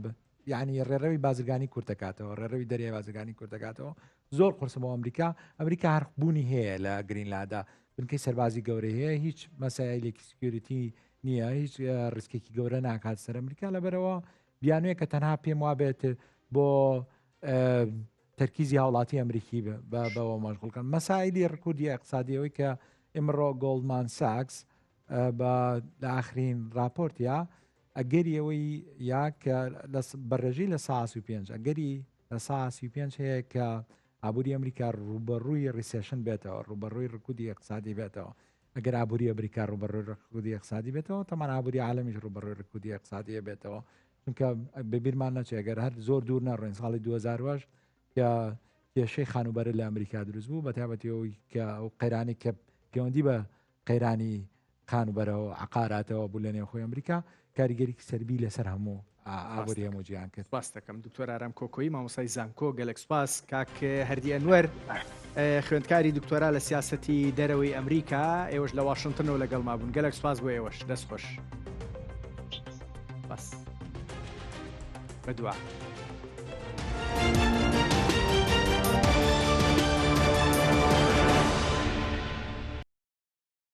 یعنی ڕێڕەوی بازرگانی کورتەکاتەوە ڕێڕەوی دەریای بازرگانی کورتەکاتەوە زۆر قرسە بۆ ئەمریکا هەربوونی هەیە لە گرینلاندا بنکەی سەربازی گەورەی هەیە هیچ مەسایلێکی سکیوریتی نییە هیچ ڕسکێکی گەورە ناکات سەر ئەمریکا لەبەرەوە بیانوێ کە تەنها پێم وابێت بۆ تەرکیزی هاوڵاتی ئەمریکی بەوە مەشغوڵکەن مەسایلی ڕکودی اقتصادیەوەی کە ئمڕۆ گۆڵدمان ساکس لە ئاخرین راپۆرتیا ئەگەریەوەی یا کە بەڕێژی لە 5 ئەگەری لە 5 هەیە کە ئابووری ئەمریکا ڕوبەڕووی ڕیسێشن بێتەوە ڕوبەڕووی ڕکودی اقتصادی بێتەوە ئەگەر ئابووری ئەمریکا ڕوبەڕووی ڕکودی اقتصادی بێتەوە تەمان ئابووری عالەمیش ڕوبەڕووی ڕکودی اقتصادیە بێتەوە چونکە بەبیرمان نەچێت ئەگەر هەر زۆر دوور نەڕۆین ساڵی 2010 کە کێشەی خانوبەرە لە ئەمریکا دروست بوو بە تایبەتیەوەی کە ئەو قەیرانی کە پەیوەندی بە قەیرانی خانوبەرەوە عقاراتەوە بوو لە نێوخۆی ئەمریکا کاریگەری سەربی لەسەر هەموو ئابووری هەموو جیهان کرد. سپاس دەکەم دکتۆر ئارام کۆکۆیی مامۆستای زانکۆ گەلێک سپاس کاک هەردی ئەنوەر خوێندکاری دکتۆرا لە سیاسەتی دەرەوەی ئەمریکا ئێوەش لە واشنگتنەوە لەگەڵ مابوون گەلێک سپاس بۆ ئێوەش دەست خۆش بەس بەدوعا